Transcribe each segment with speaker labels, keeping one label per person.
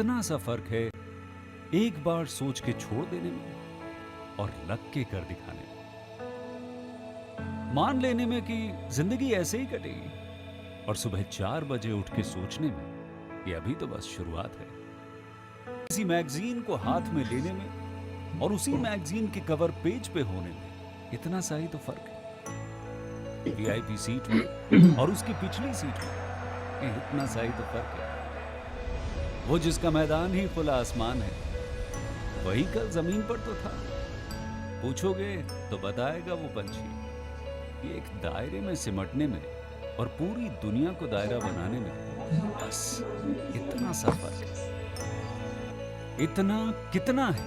Speaker 1: इतना सा फर्क है एक बार सोच के छोड़ देने में और लग के कर दिखाने में। मान लेने में कि जिंदगी ऐसे ही कटेगी और सुबह 4 बजे उठ के सोचने में ये अभी तो बस शुरुआत है। किसी मैगजीन को हाथ में लेने में और उसी मैगजीन के कवर पेज पे होने में इतना सा ही तो फर्क है। वीआईपी सीट में और उसकी पिछली सीट में इतना सा ही तो फर्क है। वो जिसका मैदान ही खुला आसमान है वही कल जमीन पर तो था। पूछोगे तो बताएगा वो पंछी। ये एक दायरे में सिमटने में और पूरी दुनिया को दायरा बनाने में बस इतना सा फर्क है। इतना कितना है?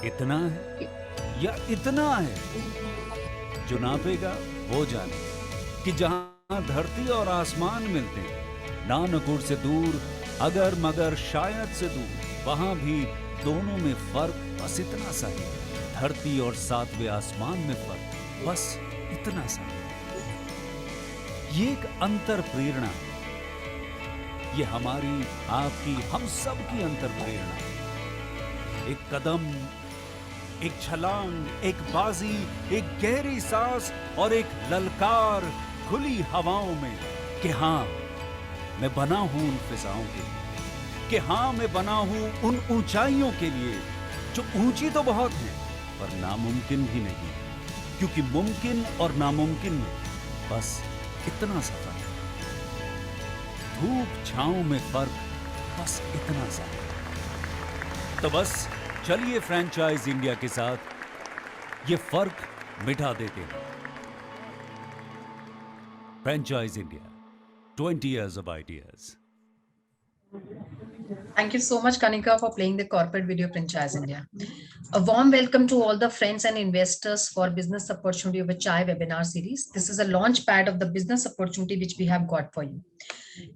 Speaker 1: इतना है या इतना है? जो नापेगा वो जाने कि जहां धरती और आसमान मिलते हैं, नानकुर से दूर, अगर मगर शायद से दूर, वहां भी दोनों में फर्क बस इतना सा है। धरती और 7वें आसमान में फर्क बस इतना सा है। ये एक अंतर प्रेरणा है। ये हमारी, आपकी, हम सब की अंतर प्रेरणा। एक कदम, एक छलांग, एक बाजी, एक गहरी सांस और एक ललकार खुली हवाओं में कि हाँ मैं बना हूं उन फिजाओं के लिए, कि हाँ मैं बना हूं उन ऊंचाइयों के लिए जो ऊंची तो बहुत है पर नामुमकिन भी नहीं, क्योंकि मुमकिन और नामुमकिन में बस इतना सा फर्क है। धूप छांव में फर्क बस इतना सा है। तो बस चलिए फ्रेंचाइज इंडिया के साथ ये फर्क मिटा देते हैं। Franchise India, 20 years of ideas.
Speaker 2: Thank you so much, Kanika, for playing the corporate video Franchise India. A warm welcome to all the friends and investors for Business Opportunity of a Chai webinar series. This is a launch pad of the business opportunity which we have got for you.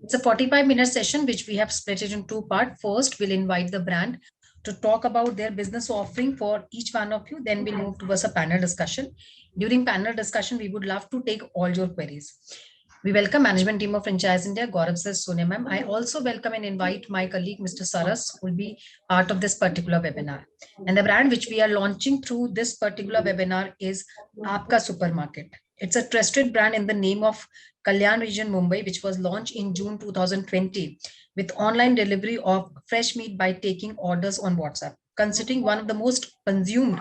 Speaker 2: It's a 45-minute session which we have split it in 2 parts. First, we'll invite the brand to talk about their business offering for each one of you. Then we'll move towards a panel discussion. During panel discussion, we would love to take all your queries. We welcome management team of Franchise India, Gaurav sir, Sonia ma'am. I also welcome and invite my colleague, Mr. Saras, who will be part of this particular webinar. And the brand which we are launching through this particular webinar is Apka Supermarket. It's a trusted brand in the name of Kalyan region, Mumbai, which was launched in June 2020 with online delivery of fresh meat by taking orders on WhatsApp. Considering one of the most consumed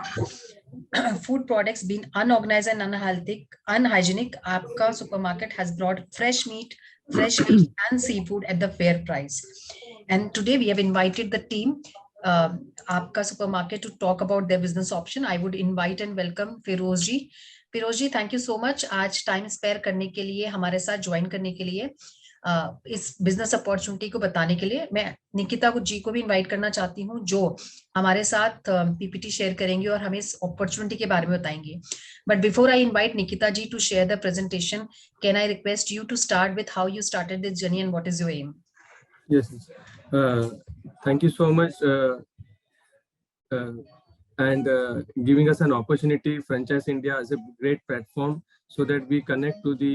Speaker 2: food products being unorganized and unhygienic, Apka Supermarket has brought fresh meat, and seafood at the fair price. And today we have invited the team, Apka Supermarket, to talk about their business option. I would invite and welcome Firoz ji. Firoz ji, thank you so much. आज time spare करने के लिए, हमारे साथ join करने के लिए, इस बिजनेस अपॉर्चुनिटी को बताने के लिए। मैं निकिता जी को भी इनवाइट करना चाहती हूँ, जो हमारे साथ पीपीटी शेयर करेंगे और हमें इस अपॉर्चुनिटी के बारे में बताएंगे। But before I invite Nikita ji to share the presentation, can I request you to start with how you started this journey and what is your aim?
Speaker 3: Yes, thank you so much, and giving us an opportunity. Franchise India is a great platform so that we connect to the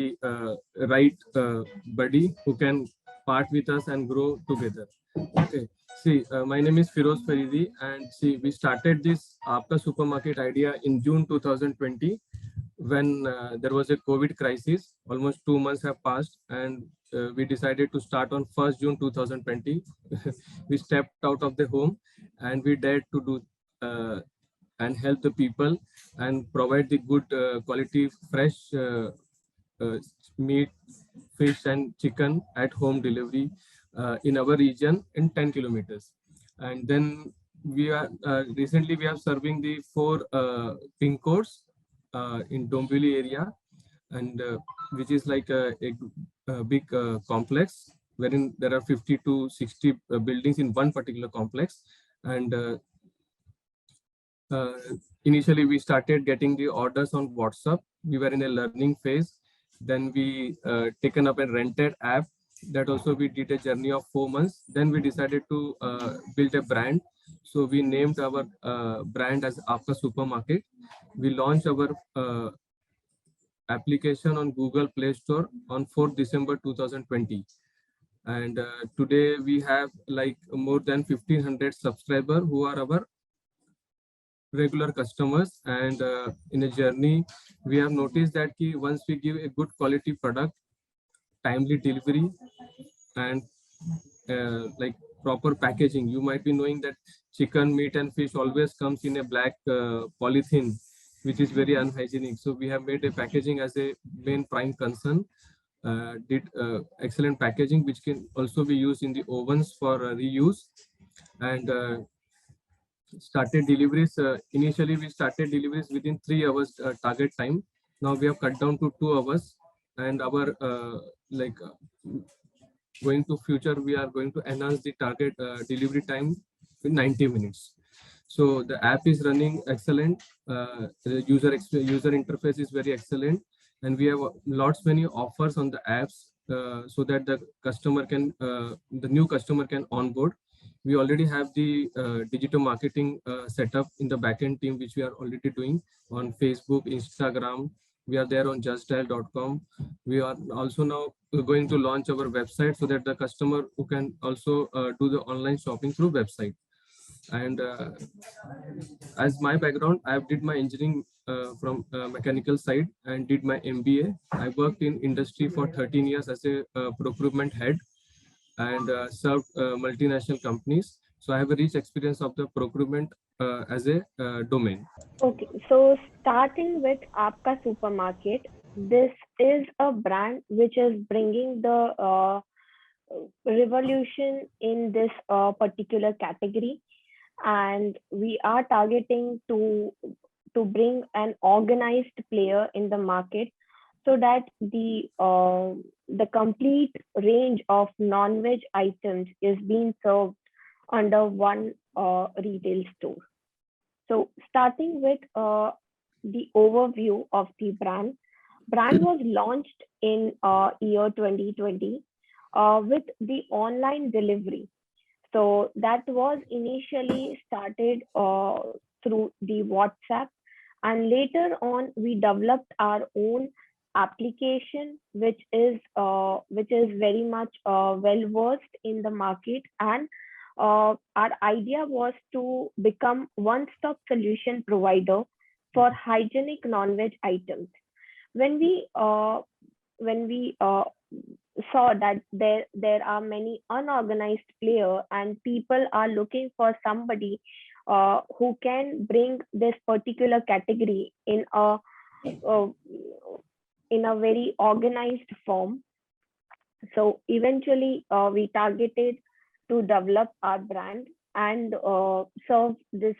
Speaker 3: right buddy who can part with us and grow together. Okay. See, my name is Firoz Faridi, and see, we started this Apka Supermarket idea in June 2020 when there was a COVID crisis. Almost 2 months have passed, and we decided to start on 1st June 2020. We stepped out of the home and we dared to do and help the people and provide the good quality fresh meat, fish and chicken at home delivery in our region in 10 kilometers. And then we are recently we are serving the 4 pin codes in Dombivli area, and which is like a big complex wherein there are 50 to 60 buildings in one particular complex. And initially we started getting the orders on WhatsApp. We were in a learning phase. Then we taken up a rented app. That also we did a journey of 4 months. Then we decided to build a brand. So we named our brand as Apka Supermarket. We launched our application on Google Play Store on 4th December 2020. And today we have like more than 1,500 subscribers who are our regular customers. And in a journey, we have noticed that once we give a good quality product, timely delivery, and like proper packaging. You might be knowing that chicken, meat, and fish always comes in a black polythene, which is very unhygienic. So we have made a packaging as a main prime concern. Did excellent packaging, which can also be used in the ovens for reuse, and started deliveries. Initially, we started deliveries within 3 hours target time. Now we have cut down to 2 hours, and our going to future, we are going to enhance the target delivery time in 90 minutes. So the app is running excellent. The user interface is very excellent, and we have lots many offers on the apps, so that the new customer can onboard. We already have the digital marketing setup in the backend team, which we are already doing on Facebook, Instagram. We are there on justdial.com. We are also now going to launch our website so that the customer who can also do the online shopping through website. And as my background, I did my engineering from mechanical side and did my MBA. I worked in industry for 13 years as a procurement head, and served multinational companies. So I have a rich experience of the procurement as a domain.
Speaker 4: Okay, so starting with Apka Supermarket, this is a brand which is bringing the revolution in this particular category, and we are targeting to bring an organized player in the market, so that the complete range of non-veg items is being served under one retail store. So starting with the overview of the brand was launched in year 2020 with the online delivery. So that was initially started through the WhatsApp, and later on we developed our own application, which is very much well versed in the market. And our idea was to become one-stop solution provider for hygienic non-veg items. When we saw that there are many unorganized players and people are looking for somebody who can bring this particular category uh, in a very organized form. So eventually we targeted to develop our brand and serve this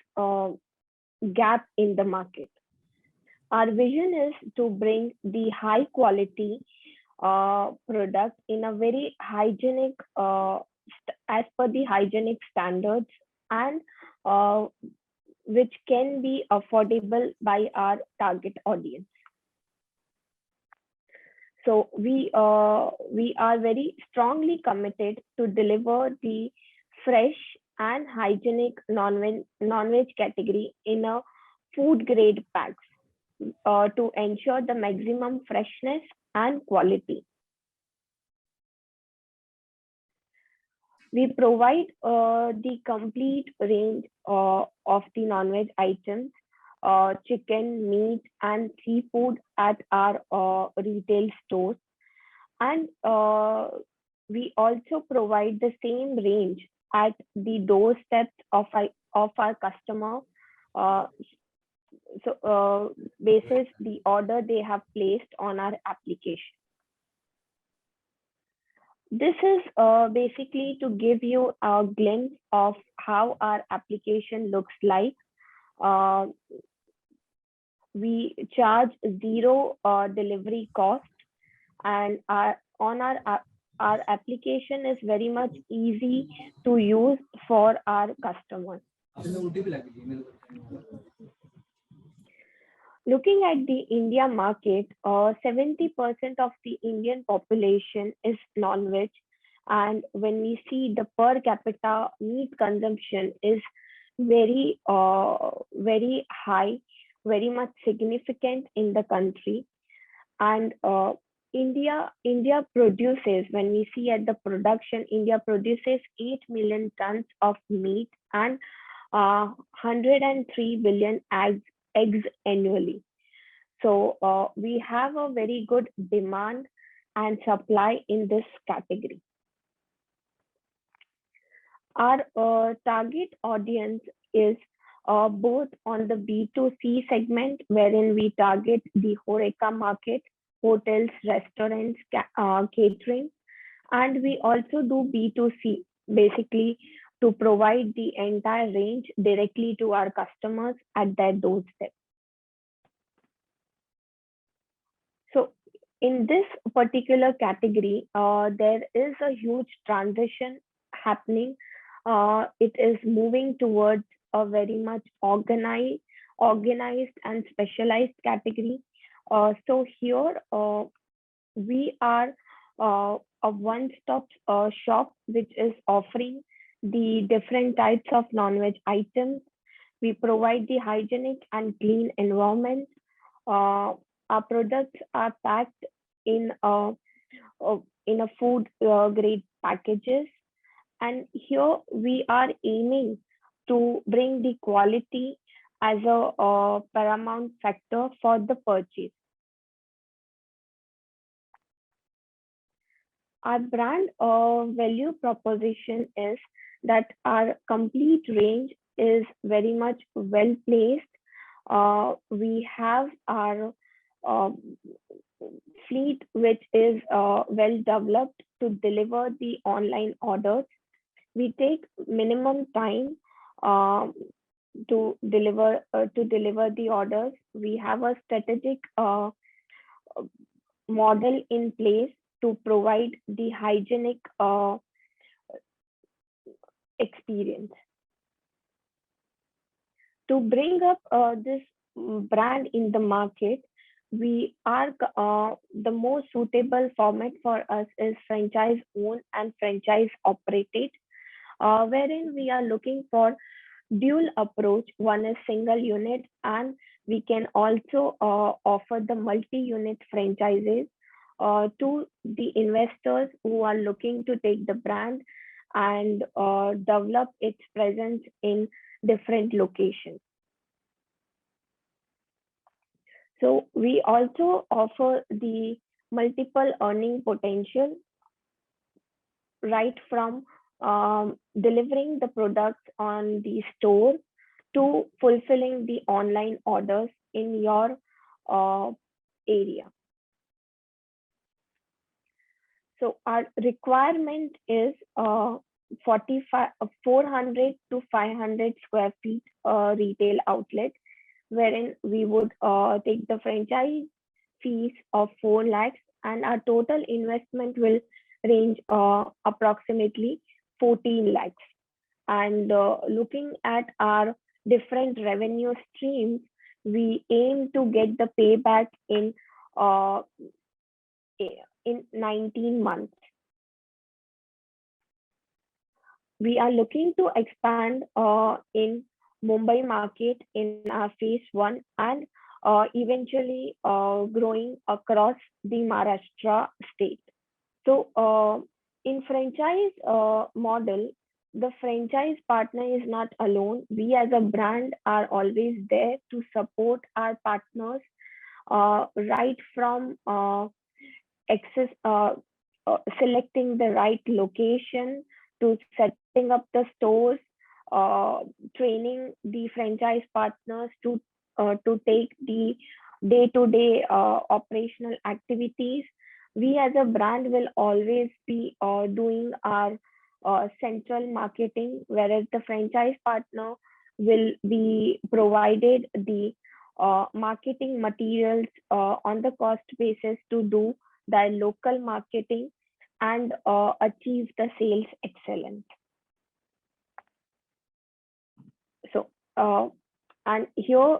Speaker 4: gap in the market. Our vision is to bring the high quality product in a very hygienic, as per the hygienic standards, and which can be affordable by our target audience. So we are very strongly committed to deliver the fresh and hygienic non-veg category in a food grade packs to ensure the maximum freshness and quality. We provide the complete range of the non-veg items, chicken, meat, and seafood at our retail stores. And we also provide the same range at the doorsteps of our customer. Basis the order they have placed on our application. This is basically to give you a glimpse of how our application looks like. We charge zero delivery cost, and our application is very much easy to use for our customers. Looking at the India market, 70% of the Indian population is non-veg, and when we see the per capita meat consumption is very high, very much significant in the country. And India produces, when we see at the production, India produces 8 million tons of meat and 103 billion eggs annually. So we have a very good demand and supply in this category. Our target audience is both on the B2C segment, wherein we target the HoReCa market, hotels, restaurants, catering, and we also do B2C, basically to provide the entire range directly to our customers at their doorstep. So in this particular category, there is a huge transition happening. It is moving towards a very much organized and specialized category. So here we are a one-stop shop which is offering the different types of non-veg items. We provide the hygienic and clean environment. Our products are packed in a food grade packages, and here we are aiming to bring the quality as a paramount factor for the purchase. Our brand value proposition is that our complete range is very much well placed. We have our fleet which is well developed to deliver the online orders. We take minimum time to deliver the orders. We have a strategic model in place to provide the hygienic experience. To bring up this brand in the market, we are the most suitable format for us is franchise owned and franchise operated, wherein we are looking for dual approach. One is single unit, and we can also offer the multi-unit franchises to the investors who are looking to take the brand and develop its presence in different locations. So we also offer the multiple earning potential, right from delivering the products on the store to fulfilling the online orders in your area. So our requirement is 400 to 500 square feet retail outlet, wherein we would take the franchise fees of 4 lakhs, and our total investment will range approximately 14 lakhs. And looking at our different revenue streams, we aim to get the payback in 19 months. We are looking to expand in Mumbai market in our phase 1, and eventually growing across the Maharashtra state. So in franchise model, the franchise partner is not alone. We as a brand are always there to support our partners, right from selecting the right location to setting up the stores, training the franchise partners to take the day-to-day operational activities. We as a brand will always be doing our central marketing, whereas the franchise partner will be provided the marketing materials on the cost basis to do their local marketing and achieve the sales excellence. So and here,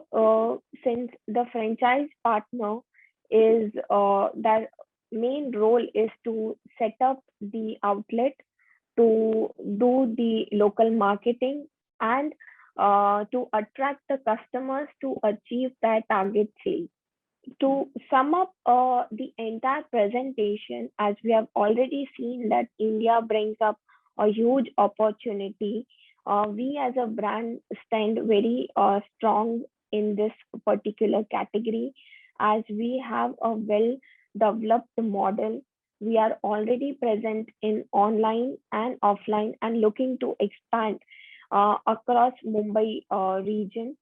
Speaker 4: since the franchise partner is their main role is to set up the outlet, to do the local marketing, and to attract the customers to achieve their target sales. to sum up the entire presentation, as we have already seen that India brings up a huge opportunity, we as a brand stand very strong in this particular category, as we have a well developed model. We are already present in online and offline and looking to expand across Mumbai region.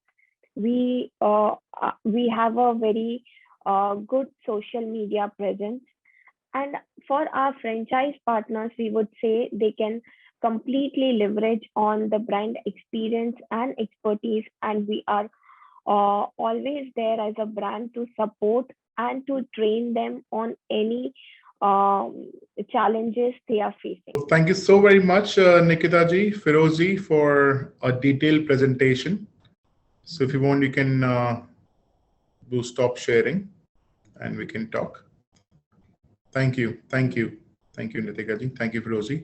Speaker 4: We have a very good social media presence, and for our franchise partners we would say they can completely leverage on the brand experience and expertise, and we are always there as a brand to support and to train them on any challenges they are facing.
Speaker 5: Thank you so very much, Nikita ji, Feroz ji, for a detailed presentation. So if you want, you can do stop sharing and we can talk. Thank you. Thank you. Thank you, Nitika ji. Thank you, Feroz ji.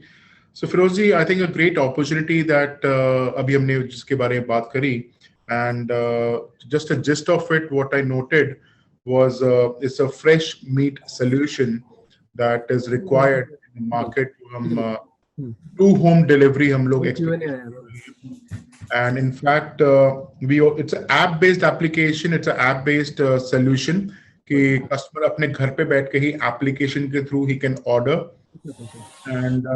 Speaker 5: So Feroz ji, I think a great opportunity that abhi humne jiske bare mein baat kari, and just a gist of it, what I noted was it's a fresh meat solution that is required in the market. To home delivery hum log expect. And in fact, it's an app-based application. It's an app-based solution. कि customer अपने घर पे बैठ के ही application के through he can order. And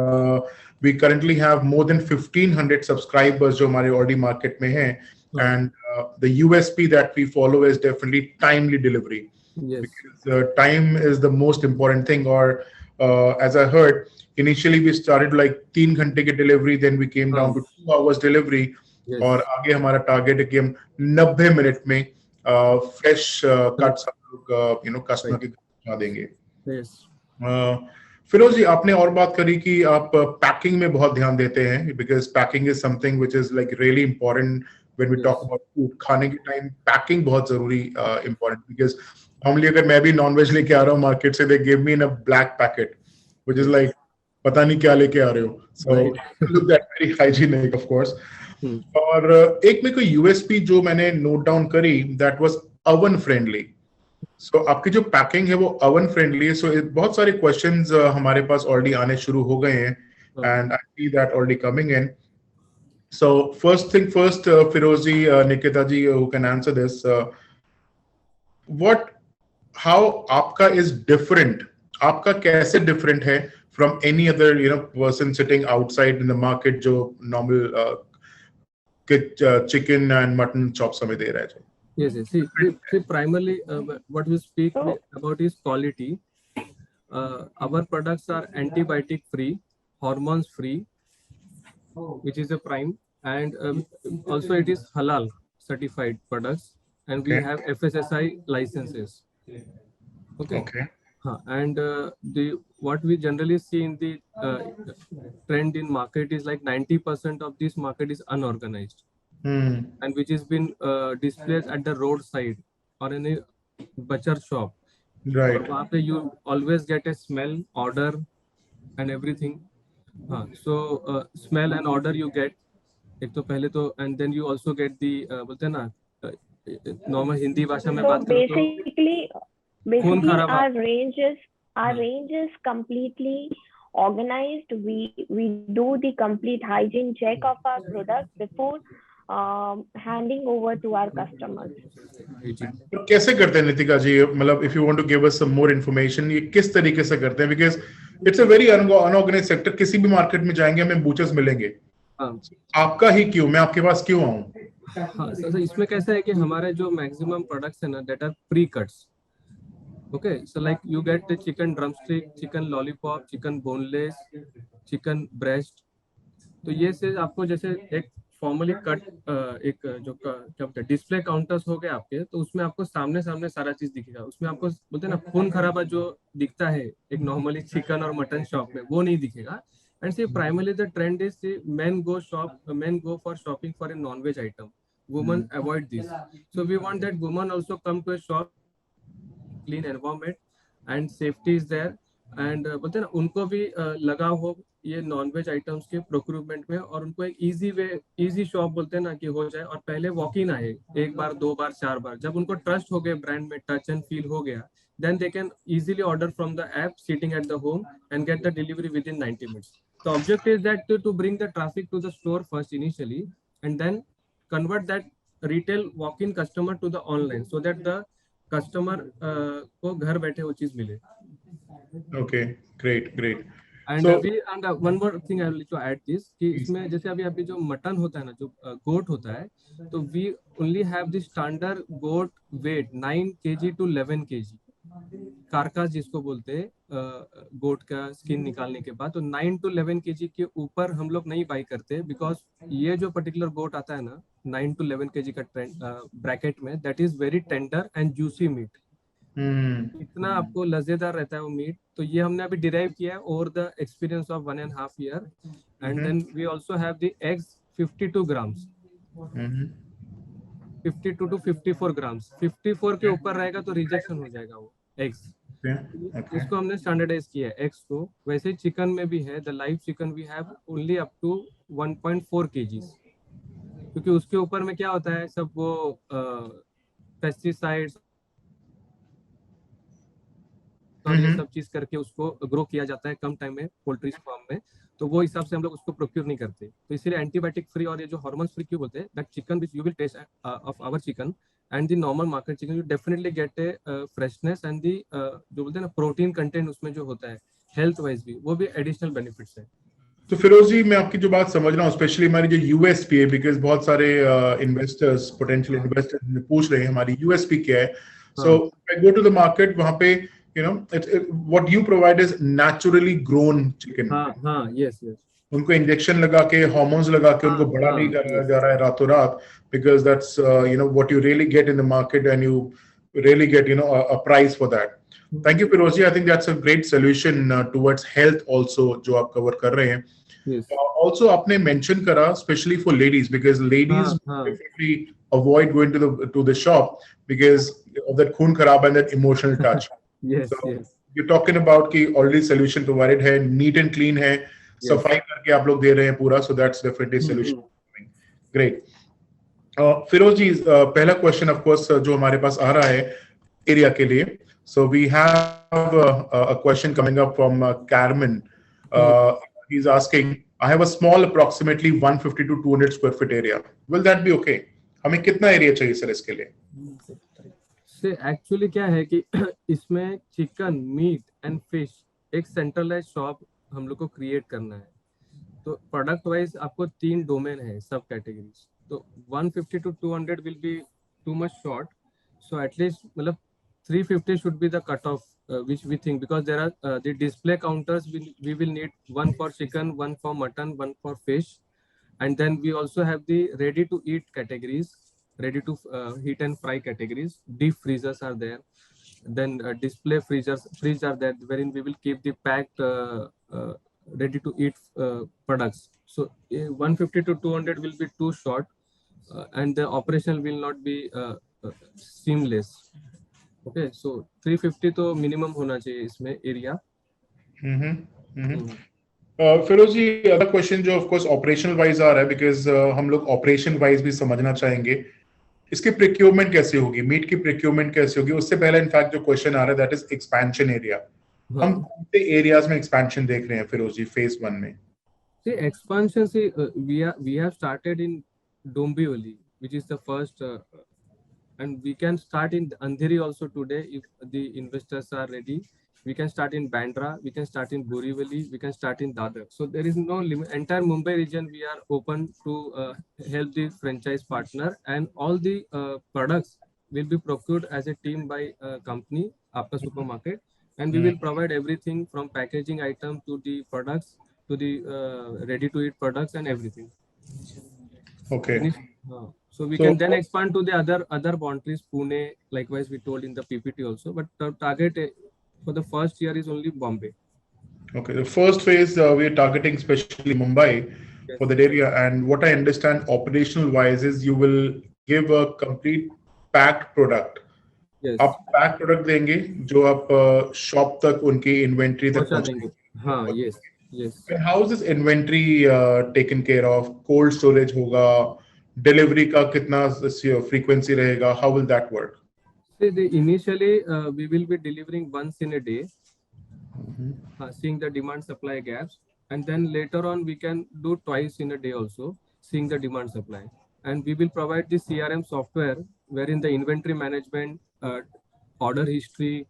Speaker 5: we currently have more than 1,500 subscribers जो हमारे already market में हैं. And the USP that we follow is definitely timely delivery. Yes. Because time is the most important thing. Or as I heard, initially we started like 3 घंटे के delivery, then we came down to 2 hours delivery. Yes. और आगे हमारा target है कि हम 90 minute में fresh cuts customer के पहुंचा देंगे. फिरोज जी, आपने और बात करी कि आप पैकिंग में बहुत ध्यान देते हैं, because packing is something which is like really important when we talk about food. खाने के टाइम पैकिंग बहुत जरूरी इंपॉर्टेंट, बिकॉज नॉर्मली अगर मैं भी नॉनवेज लेके आ रहा हूँ मार्केट से, they give me in a black packet which is like पता नहीं क्या लेके आ रहे हो. So look that very hygienic of course. और एक में कोई यूएसपी जो मैंने नोट डाउन करी, दैट वाज ओवन फ्रेंडली. सो आपकी जो पैकिंग है वो ओवन फ्रेंडली है. सो बहुत सारे क्वेश्चंस हमारे पास ऑलरेडी आने शुरू हो गए हैं, and I see that already coming in. So first thing first, Firoz ji, Nikita ji, who can answer this, what how आपका इज डिफरेंट, आपका कैसे डिफरेंट है from any other person sitting outside in the market जो normal chicken and mutton chops हमें दे रहा है.
Speaker 3: Yes, yes. See, primarily what we speak about is quality. Our products are antibiotic free, hormones free, which is a prime, and also it is halal certified products, and we have FSSI licenses. Okay. And what we generally see in the trend in market is like 90% of this market is unorganized, and which has been displayed at the roadside or in a butcher shop.
Speaker 5: Right.
Speaker 3: Or you always get a smell, order, and everything. So smell and order you get. एक तो पहले तो, and then you also get the बोलते हैं ना normal Hindi भाषा में बात करें तो
Speaker 4: basically our range is completely organized. We do the complete hygiene check of our products before handing over to our customers.
Speaker 5: कैसे करते हैं नितिका जी, मतलब if you want to give us some more information, ये किस तरीके से करते हैं, because it's a very unorganized sector. किसी भी मार्केट में जाएंगे हमें बूचर्स मिलेंगे, आपका ही क्यों, मैं आपके पास क्यों आऊं?
Speaker 3: हाँ, so इसमें कैसा है कि हमारे जो मैक्सिमम प्रोडक्ट्स है ना, that are pre-cuts. Okay, so like you get the chicken drumstick, chicken lollipop, chicken boneless, chicken breast. तो ये से आपको जैसे एक फॉर्मली कट एक जो क्या बोलते हैं डिस्प्ले काउंटर्स हो गए आपके, तो उसमें आपको सामने सारा चीज दिखेगा. उसमें आपको बोलते हैं ना खून खराबा जो दिखता है एक नॉर्मली चिकन और मटन शॉप में, वो नहीं दिखेगा. And see primarily the trend is men go for shopping for a non-veg item. Women avoid this. So we want that women also come to a shop, clean environment and safety is there, and बोलते हैं ना उनको भी लगाव हो ये non veg items के procurement में, और उनको एक इजी शॉप बोलते हैं ना कि हो जाए, और पहले वॉक इन आए 1 बार 2 बार 4 बार, जब उनको ट्रस्ट हो गया ब्रांड में, टच एंड फील हो गया, then they can easily order from the app sitting at the home and get the delivery within 90 minutes. The object is that to bring the traffic to the store first initially, and then convert that retail walk-in customer to the online, so that the customer को घर बैठे वो चीज मिले.
Speaker 5: Okay, great.
Speaker 3: And
Speaker 5: So
Speaker 3: one more thing I will to add this कि इसमें जैसे अभी जो मटन होता है ना, जो गोट होता है, तो we only have the standard goat weight 9 kg to 11 kg कारकास जिसको बोलते हैं गोट का स्किन निकालने के बाद, तो 9 to 11 kg के ऊपर हम लोग नहीं बाई करते, बिकॉज ये जो पर्टिकुलर गोट आता है ना 9 to 11 kg का ब्रैकेट में, that is very tender and juicy meat. इतना आपको लजेदार रहता है वो मीट. तो ये हमने अभी डिराइव किया है over the experience of 1.5 year. And then we also have the eggs 52 grams, 52 to 54 grams. 54 के ऊपर रहेगा तो रिजेक्शन हो जाएगा वो एग्स. इसको हमने स्टैंडर्डाइज किया है एग्स को. वैसे ही चिकन में भी है, the live chicken we have only up to 1.4 kgs, क्योंकि उसके ऊपर में क्या होता है, सब वो पेस्टिसाइड्स और ये सब चीज करके उसको ग्रो किया जाता है कम टाइम में पोल्ट्री फार्म में, तो वो हिसाब से हम लोग उसको प्रोक्योर नहीं करते. तो इसीलिए एंटीबायोटिक फ्री और ये जो हार्मोन्स फ्री क्यों बोलते हैं, that chicken which you will taste of our chicken and the normal market chicken, you definitely get a freshness and the जो बोलते हैं ना प्रोटीन कंटेंट उसमें जो होता है हेल्थ वाइज भी, वो भी एडिशनल बेनिफिट्स है.
Speaker 5: तो फिरोज जी, मैं आपकी जो बात समझ रहा हूँ, स्पेशली हमारी जो यूएसपी है, बिकॉज बहुत सारे इन्वेस्टर्स, पोटेंशियल इन्वेस्टर्स पूछ रहे हैं हमारी यूएसपी क्या है. सो आई गो टू द मार्केट, वहां पे you know what you provide is naturally grown chicken.
Speaker 3: yes.
Speaker 5: उनको इंजेक्शन लगा के, हार्मोन्स लगा के उनको बड़ा नहीं कराया जा रहा है रातों रात, because that's what you really get in the market, and you really get a price for that. Thank you Firozi, I think that's a great solution towards health also जो आप कवर कर रहे हैं.
Speaker 3: Yes.
Speaker 5: Also आपने mention करा especially for ladies, because ladies definitely avoid going to the shop because of that खून खराब and that emotional touch.
Speaker 3: Yes,
Speaker 5: so
Speaker 3: yes.
Speaker 5: you're talking about कि already solution provided है, neat and clean है, सफाई करके आप लोग दे रहे हैं पूरा, so that's definitely solution. Great. Firoz जी, पहला क्वेश्चन ऑफ कोर्स जो हमारे पास आ रहा है एरिया के लिए, so we have a question coming up from Carmen. He's asking, I have a small approximately 150 to 200 square foot area, will that be okay? हमें कितना area चाहिए सर इसके लिए?
Speaker 3: एक्चुअली क्या है कि इसमें चिकन, मीट एंड फिश एक सेंट्रलाइज शॉप हम लोग को क्रिएट करना है. तो प्रोडक्ट वाइज आपको 3 डोमेन है, सब कैटेगरीज. तो 150 to 200 will be too much short, so at least मतलब 350 should be the cut off which we think, because there are the display counters we will need, one for chicken, one for mutton, one for fish, and then we also have the ready to eat categories, ready to heat and fry categories. Deep freezers are there, then display fridge are there, wherein we will keep the packed ready to eat products. So 150 to 200 will be too short, and the operation will not be seamless. Okay, so 350 तो minimum होना चाहिए इसमें area.
Speaker 5: Firoz जी, अगला question जो of course operational wise आ रहा है, because हम लोग ऑपरेशन वाइज भी समझना चाहेंगे, इसकी प्रिक्योरमेंट कैसे होगी, मीट की प्रिक्योरमेंट कैसे होगी. उससे पहले इनफैक्ट जो क्वेश्चन आ रहा है दैट इज एक्सपेंशन एरिया. हम कौन से एरियाज में एक्सपेंशन देख रहे हैं फिरोज जी फेज 1 में?
Speaker 3: See, expansion, we have started in Dombivli, which is the first, and we can start in Andheri also today if the investors are ready. We can start in Bandra, we can start in Borivali, we can start in Dadar. So there is no limit. Entire Mumbai region we are open to help the franchise partner, and all the products will be procured as a team by company Apka Supermarket, and we will provide everything from packaging item to the products to the ready to eat products and everything.
Speaker 5: Okay.
Speaker 3: So we can then expand to the other boundaries, Pune, likewise we told in the PPT also, but the target for the first year is only Bombay.
Speaker 5: Okay, the first phase we are targeting especially Mumbai for that area, and what I understand operational wise is you will give a complete packed product.
Speaker 3: Yes.
Speaker 5: आप pack product देंगे जो आप shop तक उनकी inventory तक
Speaker 3: पहुंचा देंगे. हाँ, yes. Yes.
Speaker 5: And how is this inventory taken care of? Cold storage होगा, delivery का कितना frequency रहेगा? How will that work?
Speaker 3: See, initially we will be delivering once in a day, seeing the demand supply gaps, and then later on we can do twice in a day also, seeing the demand supply. And we will provide the CRM software wherein the inventory management, order history,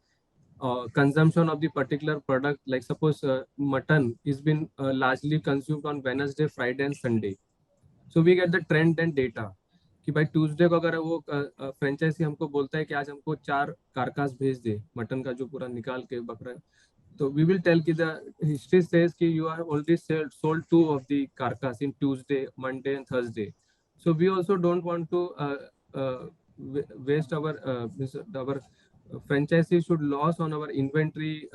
Speaker 3: consumption of the particular product, like suppose mutton is been largely consumed on Wednesday, Friday and Sunday. So we get the trend and data कि भाई Tuesday को अगर वो franchise हमको बोलता है कि आज हमको 4 कारकास भेज दे मटन का जो पूरा निकाल के बकरा, so we will tell ki the history says ki you are already sold 2 of the carcass in Tuesday, Monday and Thursday. So we also don't want to waste our franchisee should loss on our inventory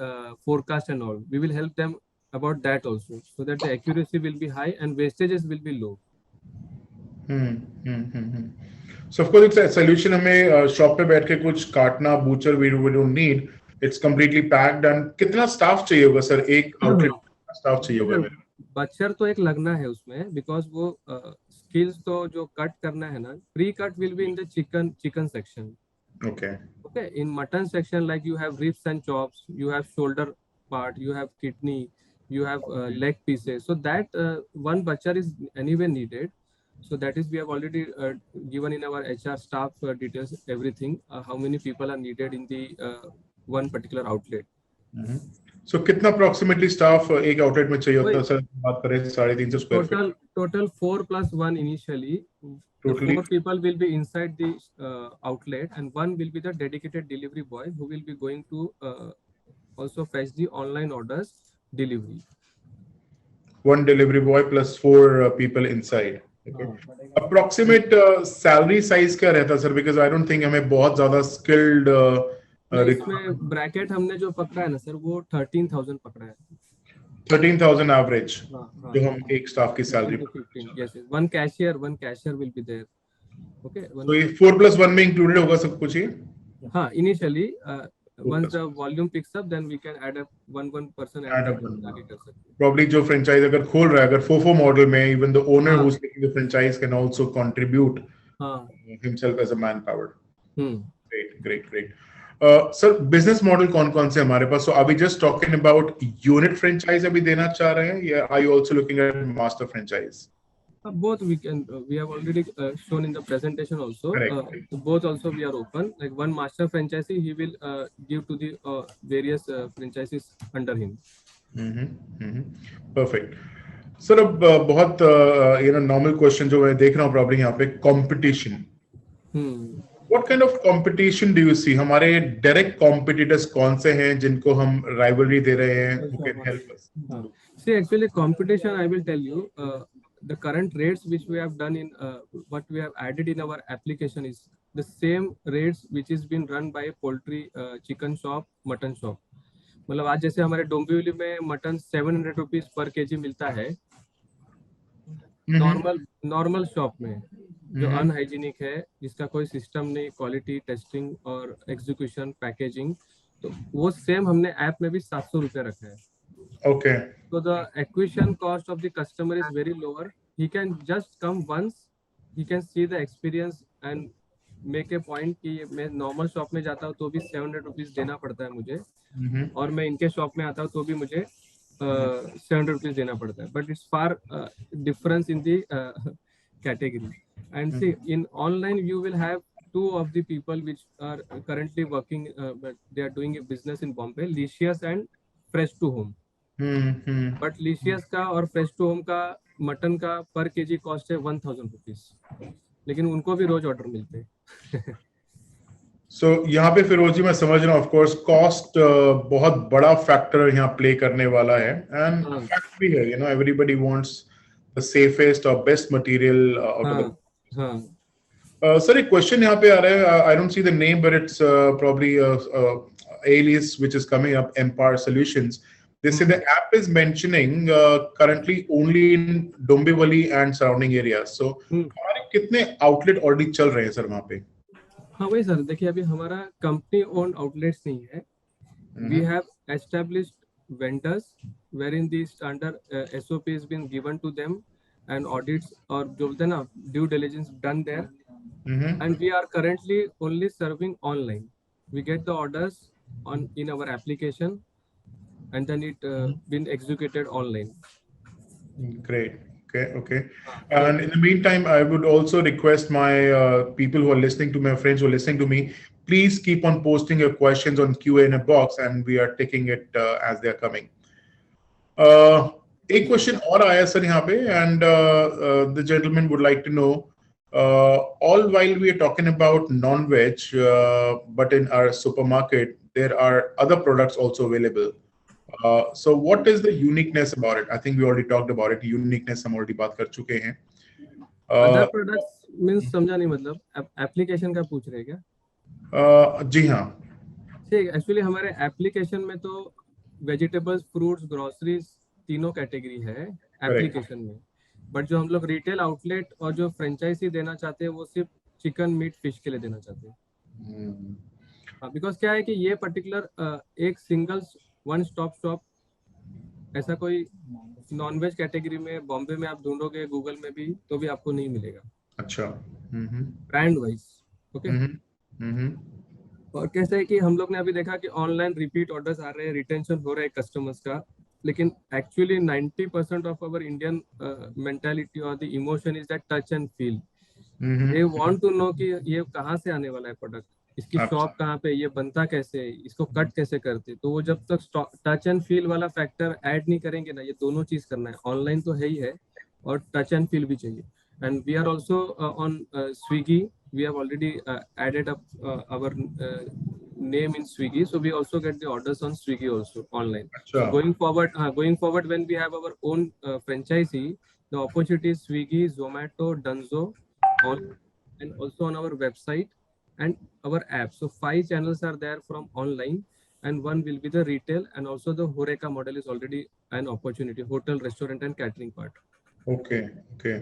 Speaker 3: forecast and all. We will help them about that also, so that the accuracy will be high and wastages will be low.
Speaker 5: So of course it's a solution. हमें shop पे बैठ के कुछ काटना, butcher we don't need. It's completely packed. And कितना staff चाहिए होगा sir? एक आउटलेट स्टाफ चाहिए होगा मेरे?
Speaker 3: बचर तो एक लगना है उसमें, बिकॉज वो स्किल्स तो जो कट करना है ना, pre cut will be in the chicken section. Okay, in mutton section, like you have ribs and chops, you have shoulder part, you have kidney, you have leg pieces. So that one butcher is anyway needed. So that is, we have already given in our HR staff details, everything, how many people are needed in the one particular outlet.
Speaker 5: So कितना approximately staff एक outlet में चाहिए होता है sir? बात करें 350 square feet.
Speaker 3: Total 4 plus 1 initially.
Speaker 5: Totally.
Speaker 3: 4 people will be inside the outlet, and 1 will be the dedicated delivery boy who will be going to also fetch the online orders delivery. 1
Speaker 5: delivery boy plus 4 people inside. Okay. Approximate salary size क्या रहता है sir? Because I don't think हमें बहुत ज़्यादा skilled
Speaker 3: इसमें bracket हमने जो पकड़ा है ना सर, वो 13,000 पकड़ा है.
Speaker 5: 13,000 average जो हम एक स्टाफ की salary.
Speaker 3: Yes, one cashier will be there. Okay.
Speaker 5: So ये 4+1 में included होगा सब कुछ ये?
Speaker 3: हाँ, initially once the volume picks up, then we can add up one person.
Speaker 5: Probably जो franchise अगर खोल रहा है, अगर FOFO model में, even the owner who's taking the franchise can also contribute himself as a manpower. Great. Sir, business model कौन से हमारे पास? So are we just talking about unit franchise अभी देना चाह रहे हैं, या are you also looking at master franchise?
Speaker 3: Both we have already shown in the presentation also. Both also we are open. Like one master franchisee, he will give to the various franchises under him.
Speaker 5: Perfect. Sir, अब बहुत normal question जो मैं देख रहा हूँ probably यहाँ पे, competition. What kind of competition do you see? हमारे direct competitors कौन से हैं जिनको हम rivalry दे रहे हैं? Who can help us?
Speaker 3: See, actually competition, I will tell you, the current rates which we have done in what we have added in our application is the same rates which is been run by poultry, chicken shop, mutton shop. मतलब आज जैसे हमारे डोंबिवली में mutton 700 rupees per KG मिलता है normal shop में, जो unhygienic है, जिसका कोई सिस्टम नहीं, क्वालिटी टेस्टिंग और एग्जीक्यूशन पैकेजिंग, तो वो सेम हमने ऐप में भी 700 रुपये रखा है.
Speaker 5: Okay.
Speaker 3: So the acquisition cost of the customer is very lower. He can just come once, he can see the experience and make a point कि मैं normal shop में जाता हूँ तो भी 700 रुपीज देना पड़ता है मुझे, और मैं इनके शॉप में आता हूँ तो भी मुझे 700 रुपीज देना पड़ता है. But it's far difference in the category. And see, in online you will have 2 of the people which are currently working, but they are doing a business in Bombay, Licious and Fresh to Home. But Licious का और fresh to home का mutton का पर KG cost है 1,000 rupees, लेकिन उनको भी रोज order मिलते हैं.
Speaker 5: So यहाँ पे फिरोजी मैं समझ रहा हूँ, of course cost बहुत बड़ा फैक्टर यहाँ प्ले करने वाला है, and फैक्ट भी है, everybody wants the safest or best material out of the. Sir, एक क्वेश्चन यहाँ पे आ रहा है, I don't see the name, but it's probably alias which is coming up, Empire Solutions. They say the app is mentioning currently only in Dombivli and surrounding areas. So हमारे कितने outlet already चल रहे हैं sir वहाँ पे?
Speaker 3: हाँ वही sir, देखिए अभी हमारा कंपनी ओन आउटलेट्स नहीं है. We have established vendors wherein the standard SOP has been given to them and audits or due diligence done there.
Speaker 5: Mm-hmm.
Speaker 3: And we are currently only serving online. We get the orders in our application and then it been executed online.
Speaker 5: Great. Okay. Okay.
Speaker 3: So
Speaker 5: And in the meantime, I would also request my people who are listening to my friends who are listening to me, please keep on posting your questions on Q&A in a box, and we are taking it as they are coming. एक question और आया sir यहाँ पे, and the gentleman would like to know, all while we are talking about non-veg, but in our supermarket there are other products also available. So what is the uniqueness about it? I think we already talked about it. Uniqueness हम already बात कर चुके हैं.
Speaker 3: Other products means समझा नहीं, मतलब application का पूछ रहे हैं क्या?
Speaker 5: जी हाँ.
Speaker 3: ठीक, एक्चुअली हमारे एप्लीकेशन में तो वेजिटेबल्स, फ्रूट्स, ग्रोसरीज तीनों कैटेगरी है एप्लीकेशन में, बट जो हम लोग रिटेल आउटलेट और जो फ्रेंचाइजी देना चाहते हैं वो सिर्फ चिकन, मीट, फिश के लिए देना चाहते हैं. बिकॉज क्या है कि ये पर्टिकुलर एक सिंगल वन स्टॉप शॉप, ऐसा कोई नॉनवेज कैटेगरी में बॉम्बे में आप ढूंढोगे गूगल में भी तो भी आपको नहीं मिलेगा.
Speaker 5: अच्छा.
Speaker 3: Brand wise. ओके. और कैसे है कि हम लोग ने अभी देखा कि ऑनलाइन रिपीट ऑर्डर्स आ रहे हैं, रिटेंशन हो रहा है कस्टमर्स का, लेकिन actually 90% of our Indian mentality और the emotion is that touch and feel. They want to know कि ये कहाँ से आने वाला है प्रोडक्ट, इसकी शॉप कहाँ पे, ये बनता कैसे है, इसको कट कैसे करते. तो वो जब तक टच एंड फील वाला फैक्टर ऐड नहीं करेंगे ना, ये दोनों चीज करना है. ऑनलाइन तो है ही है और टच एंड फील भी चाहिए. And we are also on Swiggy. We have already added up our name in Swiggy, so we also get the orders on Swiggy also online. So going forward when we have our own franchisee, the opportunity is Swiggy, Zomato, Dunzo, all, and also on our website and our app. So 5 channels are there from online, and one will be the retail, and also the Horeca model is already an opportunity, hotel, restaurant, and catering part.
Speaker 5: Okay. Okay.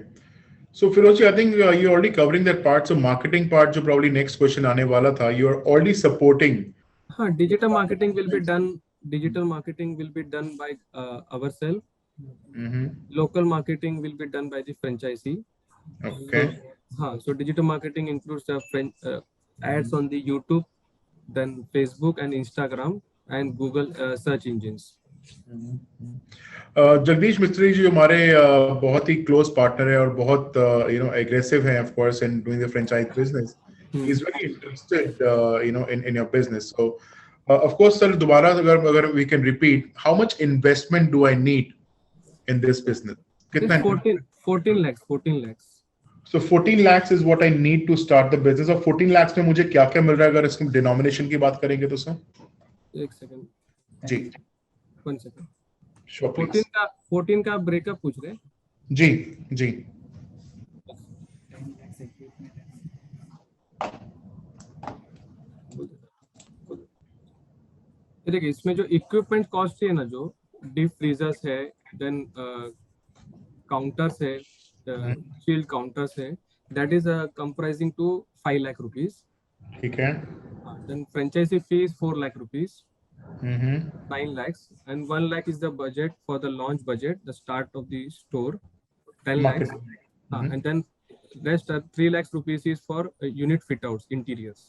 Speaker 5: So Firoz, I think you're already covering that part. So marketing part, जो probably next question आने वाला था, you are already supporting.
Speaker 3: हाँ, digital marketing will be done. Digital marketing will be done by ourselves. Local marketing will be done by the franchisee.
Speaker 5: Okay.
Speaker 3: So digital marketing includes the ads on the YouTube, then Facebook and Instagram and Google search engines.
Speaker 5: Jagdish मिस्त्री जी हमारे बहुत ही close partner है और बहुत aggressive है of course in doing the franchise business. He is very interested in your business. So of course sir, दोबारा अगर we can repeat, how much investment do I need in this business? कितना?
Speaker 3: 14 lakhs.
Speaker 5: So 14 lakhs is what I need to start the business. और 14 lakhs में मुझे क्या क्या मिल रहा है अगर इसकी डिनोमिनेशन की बात करेंगे तो सर?
Speaker 3: एक सेकंड
Speaker 5: जी.
Speaker 3: 1 second.
Speaker 5: Sure,
Speaker 3: 14 का ब्रेकअप पूछ रहे हैं?
Speaker 5: जी जी.
Speaker 3: देखिए, इसमें जो इक्विपमेंट कॉस्ट है ना, जो डीप फ्रीजर्स है, देन काउंटर्स है, चिल्ड काउंटर्स है, that is comprising to 5 lakh rupees.
Speaker 5: ठीक है.
Speaker 3: Then franchisee fees 4 lakh rupees. 9 lakhs, and 1 lakh is the budget for the launch budget, the start of the store. 10 lakhs, and then rest 3 lakhs rupees is for unit fit outs, interiors,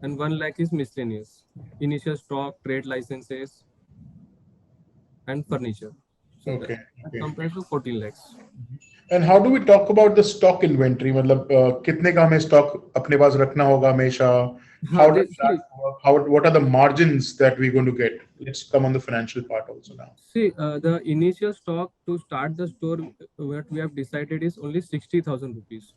Speaker 3: and 1 lakh is miscellaneous, initial stock, trade licenses, and furniture. So
Speaker 5: Okay.
Speaker 3: that compares to 14 lakhs.
Speaker 5: And how do we talk about the stock inventory? मतलब कितने का हमें stock अपने पास रखना होगा हमेशा? How does that work? What are the margins that we're going to get? Let's come on the financial part also now.
Speaker 3: See, the initial stock to start the store, what we have decided is only 60,000 rupees.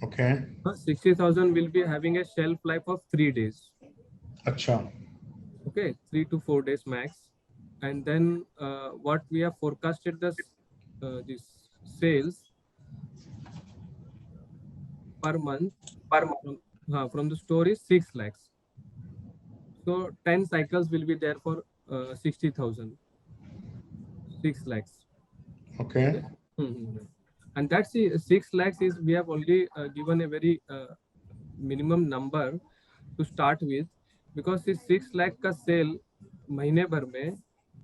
Speaker 5: Okay.
Speaker 3: 60,000 will be having a shelf life of 3 days.
Speaker 5: अच्छा.
Speaker 3: Okay, 3 to 4 days max. And then what we have forecasted this sales per month from the store is 6 lakhs. So 10 cycles will be there for 60,000. 6 lakhs.
Speaker 5: Okay.
Speaker 3: And that's 6 lakhs is we have already given a very minimum number to start with, because this 6 lakh ka sale महीने भर में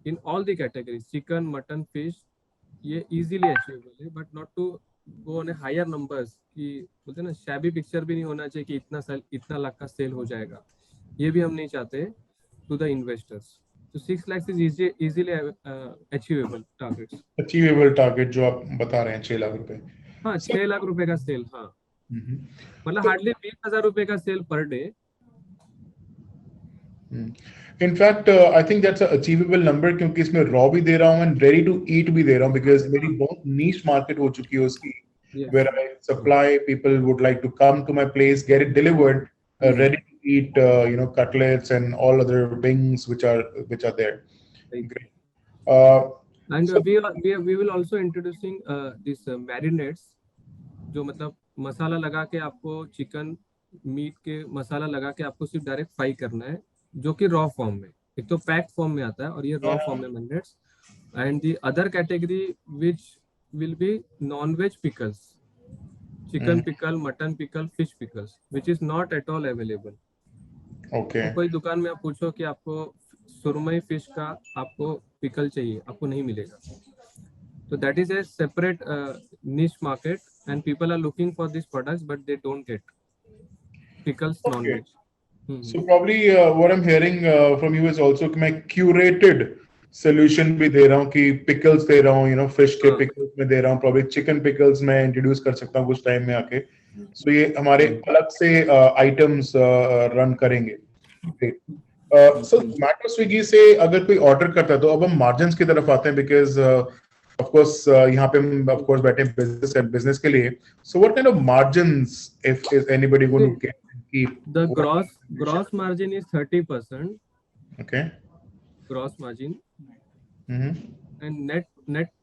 Speaker 3: in all the categories chicken mutton fish ये easily achievable है, but not to go on a higher numbers कि बोलते हैं ना shabby picture भी नहीं होना चाहिए कि इतना लाख का सेल हो जाएगा, ये भी हम नहीं चाहते टू द इन्वेस्टर्स। तो 6 lakh is easily achievable targets.
Speaker 5: Achievable target जो आप बता रहे हैं 6 लाख रुपए।
Speaker 3: हाँ 6 लाख रुपए का सेल, हाँ मतलब
Speaker 5: तो
Speaker 3: हार्डली 20,000 रुपए का sale per day.
Speaker 5: In fact I think that's achievable number, क्योंकि इसमें रॉ भी दे रहा हूँ एंड रेडी टू ईट भी दे रहा हूँ, बिकॉज मेरी बहुत नीश मार्केट हो चुकी है उसकी, where I supply, people would like to come to my place, get it delivered, ready to eat, cutlets and all other wings which are there. Great.
Speaker 3: And
Speaker 5: So-
Speaker 3: we will also introducing this marinades, जो मतलब मसाला लगा के आपको chicken meet के मसाला लगा के आपको सिर्फ डायरेक्ट फ्राई करना है, जो कि रॉ फॉर्म में, एक तो पैक फॉर्म में आता है और ये रॉ फॉर्म में marinades. And the other category which will be non veg pickles, chicken pickle, mutton pickle, fish pickles, which is not at all available.
Speaker 5: okay.
Speaker 3: कोई दुकान में आप पूछो कि आपको सुरमई फिश का आपको पिकल चाहिए, आपको नहीं मिलेगा। So that is a separate niche market, and people are looking for these products, but they don't get pickles non-veg.
Speaker 5: So probably what I'm hearing from you is also कि मैं curated solution भी दे रहा हूँ, कि pickles दे रहा हूँ, fish के pickles में दे रहा हूँ, probably chicken pickles में introduce कर सकता हूँ कुछ time में आके। So ये हमारे अलग से items run करेंगे। Great. So Zomato Swiggy से अगर कोई order करता है तो अब हम margins की तरफ आते हैं, because of course यहाँ पे हम of course बैठे हैं business के लिए। So what kind of margins if is anybody going to get?
Speaker 3: The gross margin is 30%.
Speaker 5: Okay.
Speaker 3: Gross margin.
Speaker 5: Mm-hmm.
Speaker 3: And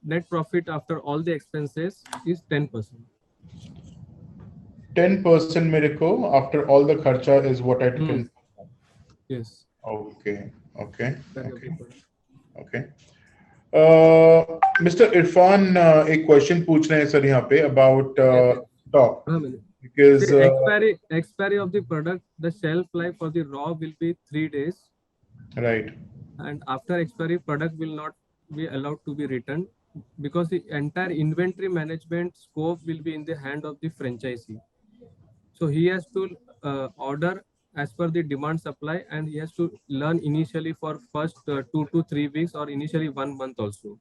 Speaker 3: net profit after all the expenses is 10%.
Speaker 5: 10% मेरे को after all the खर्चा is what I can.
Speaker 3: Yes.
Speaker 5: Okay. Mr. Irfan एक question पूछ रहे हैं sir यहाँ पे about stock, because
Speaker 3: the expiry of the product, the shelf life for the raw will be 3 days.
Speaker 5: Right.
Speaker 3: And after expiry, product will not be allowed to be returned, because the entire inventory management scope will be in the hand of the franchisee. So he has to order as per the demand supply, and he has to learn initially for first 2 to 3 weeks or initially 1 month also.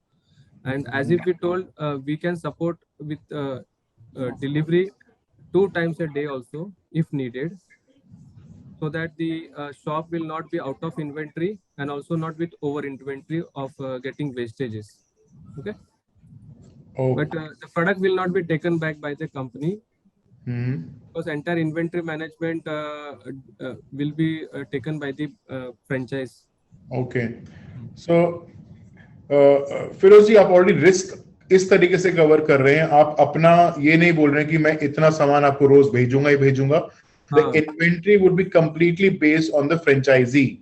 Speaker 3: And as if we told, we can support with delivery 2 times a day also if needed, so that the shop will not be out of inventory and also not with over inventory of getting wastages. Okay. But the product will not be taken back by the company, because entire inventory management will be taken by the franchise.
Speaker 5: Okay. So Firoz जी, आप already risk इस तरीके से cover कर रहे हैं, आप अपना ये नहीं बोल रहे हैं कि मैं इतना सामान आपको रोज भेजूंगा ही भेजूंगा। The inventory would be completely based on the franchisee.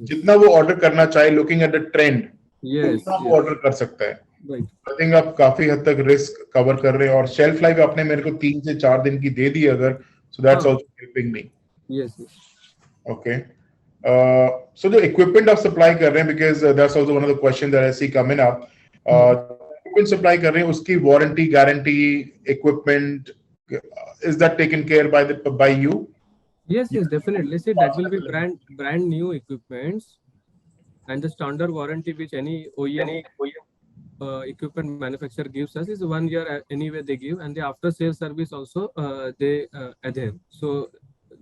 Speaker 5: जितना वो ऑर्डर करना चाहे, looking at the trend, उतना वो ऑर्डर कर सकता है। I think आप काफी हद तक रिस्क कवर कर रहे हैं, और शेल्फ लाइफ आपने मेरे को 3 से 4 दिन की दे दी अगर, so that's also helping me.
Speaker 3: Yes.
Speaker 5: Okay. So the equipment आप सप्लाई कर रहे हैं, because that's also one of the questions that I see coming up. Equipment supply कर रहे हैं, उसकी warranty, guarantee, equipment, is that taken care by you?
Speaker 3: Yes, definitely. See, that will be brand new equipments, and the standard warranty which any OEM equipment manufacturer gives us is 1 year anyway they give, and the after sales service also they adhere. So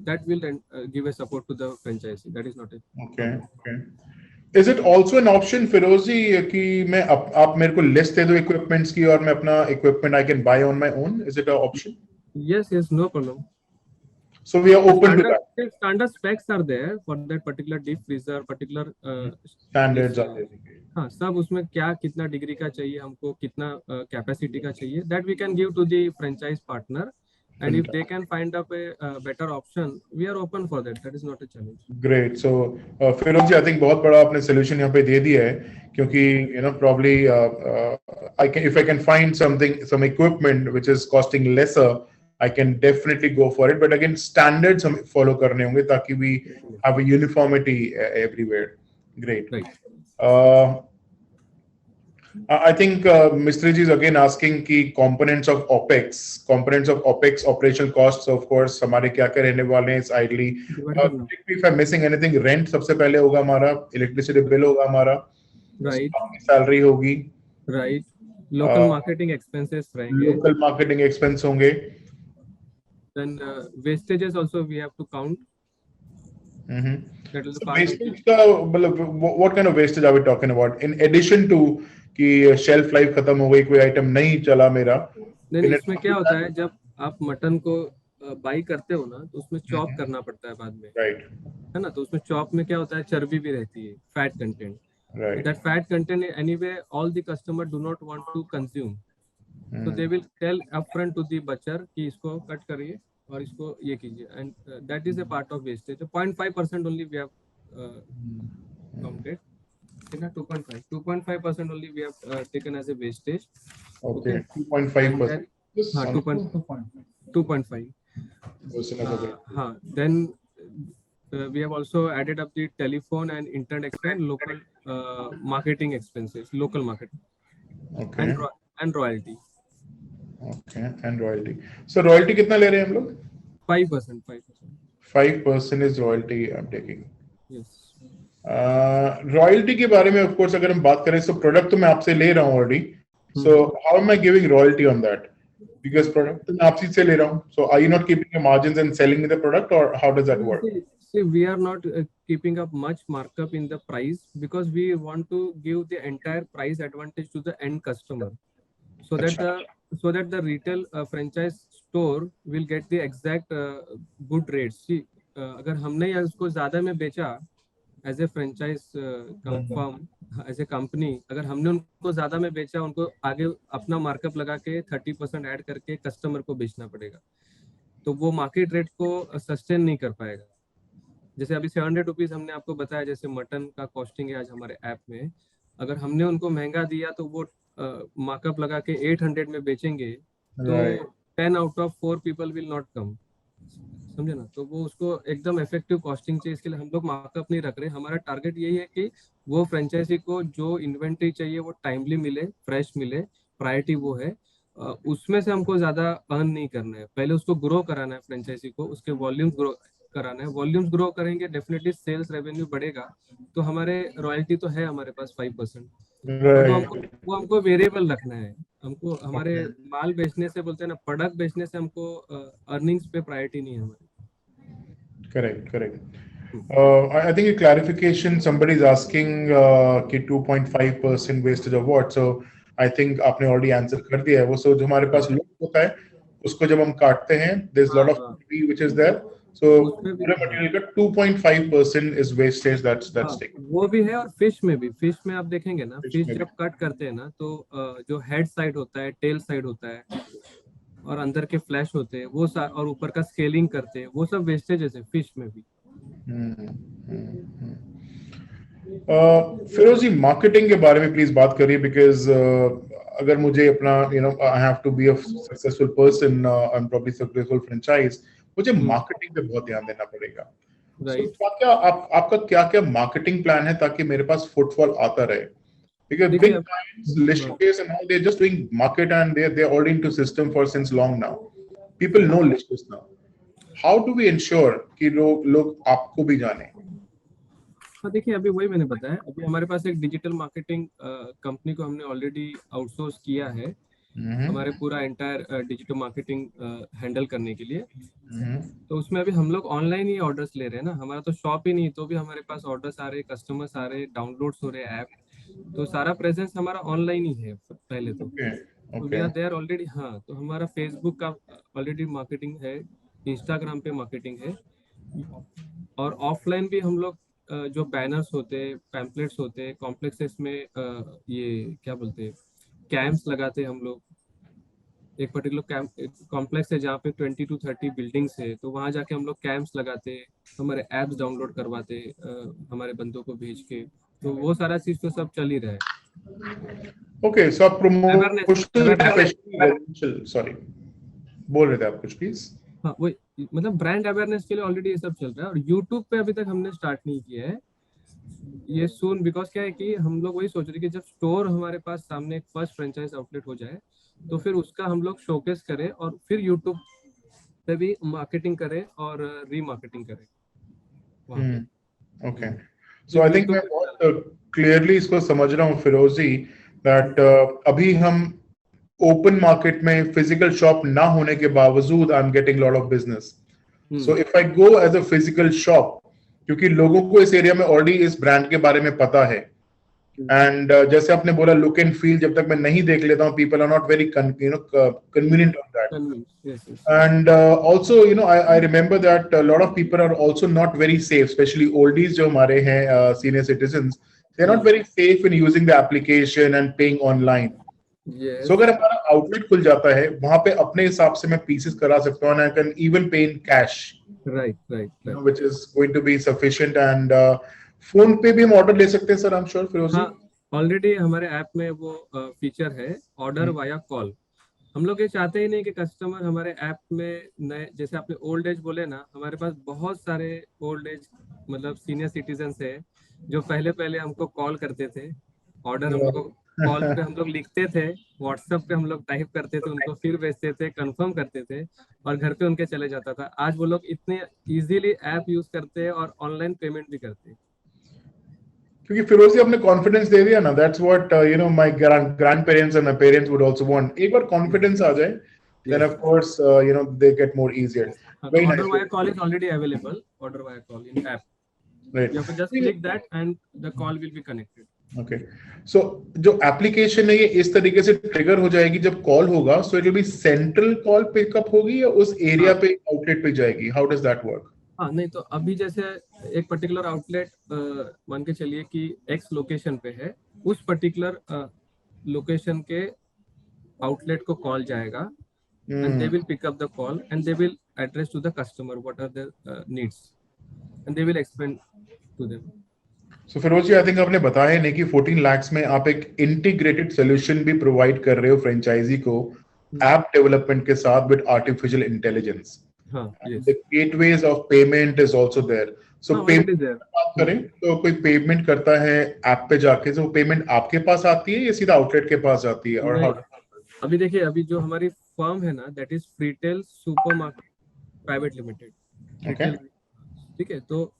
Speaker 3: that will then give a support to the franchisee. That is not a problem.
Speaker 5: Okay. Is it also an option, Firozi, कि मैं आप मेरे को list दे दो equipments की और मैं अपना equipment I can buy on my own? Is it an option?
Speaker 3: Yes, no problem.
Speaker 5: So we are open to that.
Speaker 3: Standard specs are there for that particular deep freezer, particular
Speaker 5: standards are there.
Speaker 3: हाँ, सब उसमें क्या कितना degree का चाहिए हमको, कितना capacity का चाहिए, that we can give to the franchise partner, and if they can find up a better option, we are open for that. That is not a challenge.
Speaker 5: Great. So Firoz ji, I think बहुत बड़ा आपने solution यहाँ पे दे दिया है, क्योंकि probably if I can find some equipment which is costing lesser, I can definitely go for it. But again, standards हम follow करने होंगे ताकि we have a uniformity everywhere. Great.
Speaker 3: Right.
Speaker 5: I think Mistry ji is again asking कि components of OPEX, operational costs, of course, हमारे क्या क्या रहने वाले हैं, ideally. If I'm missing anything, rent सबसे पहले होगा हमारा, electricity bill होगा हमारा,
Speaker 3: Right.
Speaker 5: salary होगी,
Speaker 3: Right. Local marketing expenses रहेंगे.
Speaker 5: local marketing expense होंगे.
Speaker 3: Then wastages also we have to count. That is
Speaker 5: So
Speaker 3: the part of
Speaker 5: wastage का मतलब what kind of wastage are we talking about? In addition to कि shelf life खत्म हो गई, कोई item नहीं चला मेरा.
Speaker 3: नहीं, इसमें क्या होता है, जब आप मटन को बाई करते हो ना, तो उसमें चॉप करना पड़ता है बाद में,
Speaker 5: Right.
Speaker 3: है ना. तो उसमें चॉप में क्या होता है, चर्बी भी रहती है, fat content.
Speaker 5: Right.
Speaker 3: That fat content anyway all the customer do not want to consume, so they will tell upfront to the butcher कि इसको कट करिए और इसको ये कीजिए, and that is a part of wastage. So 0.5% only we have counted. 2.5% only we have taken as a wastage.
Speaker 5: Okay. 2.5%.
Speaker 3: 2.5. Then we have also added up the telephone and internet expense, local marketing expenses, local marketing.
Speaker 5: Okay.
Speaker 3: And royalty.
Speaker 5: Okay, and royalty. So royalty कितना ले रहे हैं हम लोग?
Speaker 3: 5%.
Speaker 5: 5% is royalty I'm taking.
Speaker 3: Yes.
Speaker 5: Royalty के बारे में of course अगर हम बात करें, so product तो मैं आपसे ले रहा हूँ already. So how am I giving royalty on that? Because product तो मैं आपसे से ले रहा हूँ. So are you not keeping your margins and selling me the product, or how does that work?
Speaker 3: See, we are not keeping up much markup in the price because we want to give the entire price advantage to the end customer, so that the retail franchise store will get the exact good rates. See, अगर हमने उसको ज्यादा में बेचा as a franchise firm, as a company, अगर हमने उनको ज्यादा में बेचा, उनको आगे अपना मार्कअप लगा के 30% ऐड करके कस्टमर को बेचना पड़ेगा, तो वो मार्केट रेट को सस्टेन नहीं कर पाएगा. जैसे अभी 700 रुपीज हमने आपको बताया, जैसे मटन का कॉस्टिंग है आज हमारे ऐप में, अगर हमने उनको महंगा दिया तो वो मार्कअप लगा के 800 में बेचेंगे, तो 10 out of 4 people will not come. समझे ना. तो वो उसको एकदम इफेक्टिव कॉस्टिंग चाहिए, इसके लिए हम लोग मार्कअप नहीं रख रहे. हमारा टारगेट यही है कि वो फ्रेंचाइजी को जो इन्वेंट्री चाहिए वो टाइमली मिले, फ्रेश मिले, प्रायोरिटी वो है. उसमें से हमको ज्यादा अर्न नहीं करना है, पहले उसको ग्रो कराना है फ्रेंचाइजी को, उसके वॉल्यूम्स ग्रो कराना है. वॉल्यूम्स ग्रो करेंगे, डेफिनेटली सेल्स रेवेन्यू बढ़ेगा, तो हमारे रॉयल्टी तो है हमारे पास 5%. वो हमको वेरिएबल रखना है. हमको हमारे माल बेचने से, बोलते हैं ना, प्रोडक्ट बेचने से हमको अर्निंग्स पे प्रायोरिटी नहीं है हमारी.
Speaker 5: Correct. I think a clarification, somebody is asking कि 2.5% wastage of what? So I think आपने already answer कर दिया है वो. So जो हमारे पास लोग होता है, उसको जब हम काटते हैं, there's a lot of fee which is there. So पूरे मटेरियल का 2.5% is wastage that's taken.
Speaker 3: वो भी है. और फिश में आप देखेंगे ना, फिश जब कट करते हैं ना, तो जो हेड साइड होता है, टेल साइड होता है, और अंदर के फ्लैश होते हैं वो, और ऊपर का स्केलिंग करते हैं, वो सब वेस्टेजेस है फिश में भी.
Speaker 5: फिरोज जी, मार्केटिंग के बारे में प्लीज बात करिए, बिकॉज अगर मुझे अपना I have to be a successful person, I am probably successful franchise, मुझे मार्केटिंग पे बहुत ध्यान देना पड़ेगा. आपका क्या क्या मार्केटिंग प्लान है ताकि मेरे पास फुटफॉल आता रहे? Because big clients, Listcase and all, they're just doing market and they're already into system for since long now. People know Listcase now. How do we ensure कि लोग आपको भी जाने?
Speaker 3: हाँ, देखिए, अभी वही मैंने बताया, अभी हमारे पास एक डिजिटल मार्केटिंग कंपनी को हमने ऑलरेडी आउटसोर्स किया है, हमारे पूरा एंटायर डिजिटल मार्केटिंग हैंडल करने के लिए. तो उसमें अभी हम लोग ऑनलाइन ही ऑर्डर्स ले रहे हैं ना, हमारा तो शॉप ही नहीं, तो भी हमारे पास ऑर्डर्स आ रहे, कस्टमर्स आ रहे, डाउनलोड्स हो रहे ऐप, तो सारा प्रेजेंस हमारा ऑनलाइन ही है पहले तो. We are there already. हाँ, तो हमारा फेसबुक का ऑलरेडी मार्केटिंग है, इंस्टाग्राम पे मार्केटिंग है, और ऑफलाइन भी हम लोग जो बैनर्स होते हैं, पैम्पलेट्स होते हैं, कॉम्प्लेक्सेस में ये क्या बोलते हैं, कैंप्स लगाते हैं हम लोग. एक पर्टिकुलर कॉम्प्लेक्स है जहाँ पे 20 to 30 बिल्डिंग्स है, तो वहाँ जाके हम लोग कैंप्स लगाते, हमारे एप्स डाउनलोड करवाते हमारे बंदों को भेज के, तो वो सारा चीज तो सब चल ही रहा है.
Speaker 5: ओके, सो आप सॉरी बोल रहे थे आप कुछ प्लीज?
Speaker 3: हाँ, वो मतलब ब्रांड अवेयरनेस के लिए ऑलरेडी ये सब चल रहा है, और यूट्यूब पे अभी तक हमने स्टार्ट नहीं किया है. ये सून, बिकॉज क्या है कि हम लोग वही सोच रहे कि जब स्टोर हमारे पास सामने एक फर्स्ट फ्रेंचाइज आउटलेट हो जाए तो फिर उसका हम लोग शोकेस करें और फिर यूट्यूब पे भी मार्केटिंग करें और रीमार्केटिंग करें वहाँ पे।
Speaker 5: ओके,
Speaker 3: तो
Speaker 5: सो आई थिंक
Speaker 3: यूट्यूब
Speaker 5: मैं
Speaker 3: पे
Speaker 5: बहुत क्लियरली इसको समझ रहा हूँ फिरोजी, दैट अभी हम ओपन मार्केट में फिजिकल शॉप ना होने के बावजूद I am getting lot of business. So if I go as a physical shop, क्योंकि लोगों को इस एरिया में ऑलरेडी इस ब्रांड के बारे में पता है, एंड जैसे आपने बोला लुक एंड फील जब तक मैं नहीं देख लेता हूँ, people are not very convenient on that.
Speaker 3: yes, yes.
Speaker 5: And also, I remember that a lot of people are also not very safe, especially oldies जो हमारे हैं senior citizens. They're not very safe in using the application and paying online.
Speaker 3: Yes.
Speaker 5: So अगर हमारा outlet खुल जाता है वहां पे अपने हिसाब से मैं पीसेस करा सकता हूँ, and I can even pay in cash,
Speaker 3: right.
Speaker 5: which is going to be sufficient. And phone पे भी हम ऑर्डर ले सकते हैं सर, आई एम श्योर फिरोजी.
Speaker 3: हाँ, ऑलरेडी हमारे ऐप में वो फीचर है, ऑर्डर वाया कॉल. हम लोग ये चाहते ही नहीं कि कस्टमर हमारे ऐप में नए, जैसे आपने ओल्ड एज बोले ना, हमारे पास बहुत सारे ओल्ड एज मतलब सीनियर सिटीजन्स है जो पहले पहले हमको कॉल करते थे. ऑर्डर हम लोग कॉल पे हम लोग लिखते थे, व्हाट्सएप पे हम लोग टाइप करते थे, उनको फिर भेजते थे, कंफर्म करते थे और घर पे उनके चले जाता था. आज वो लोग इतने इजीली ऐप यूज करते हैं और ऑनलाइन पेमेंट भी करते हैं.
Speaker 5: क्योंकि फिरोजी आपने कॉन्फिडेंस दे दिया ना, that's what my grand parents and my parents would also want. एक बार कॉन्फिडेंस आ जाए, then of course they get more easier. Very
Speaker 3: Order
Speaker 5: nice.
Speaker 3: via call is already available. Order via call in app.
Speaker 5: Right.
Speaker 3: You have to just click that and the call will be connected.
Speaker 5: Okay. So जो application है ये इस तरीके से trigger हो जाएगी जब call होगा, so it will be central call pickup होगी या उस एरिया पे आउटलेट पे जाएगी? How does that work?
Speaker 3: हाँ, नहीं तो अभी जैसे एक पर्टिकुलर आउटलेट मान के चलिए कि एक्स लोकेशन पे है, उस पर्टिकुलर लोकेशन के आउटलेट को कॉल जाएगा and they will pick up the call and they will address to the customer what are their needs and they will explain to them.
Speaker 5: So Firoz ji, I think आपने बताया नहीं कि 14 lakhs में आप एक इंटीग्रेटेड सोल्यूशन भी provide कर रहे हो फ्रेंचाइजी को ऐप डेवलपमेंट के साथ with artificial intelligence. The gateways of payment is also there. So payment बात करें तो कोई पेमेंट करता है ऐप पे जाके, तो पेमेंट आपके पास आती है या सीधा आउटलेट के पास आती है? और
Speaker 3: अभी देखिए, अभी जो हमारी फर्म है ना, that is Freetail supermarket private limited. ठीक है, तो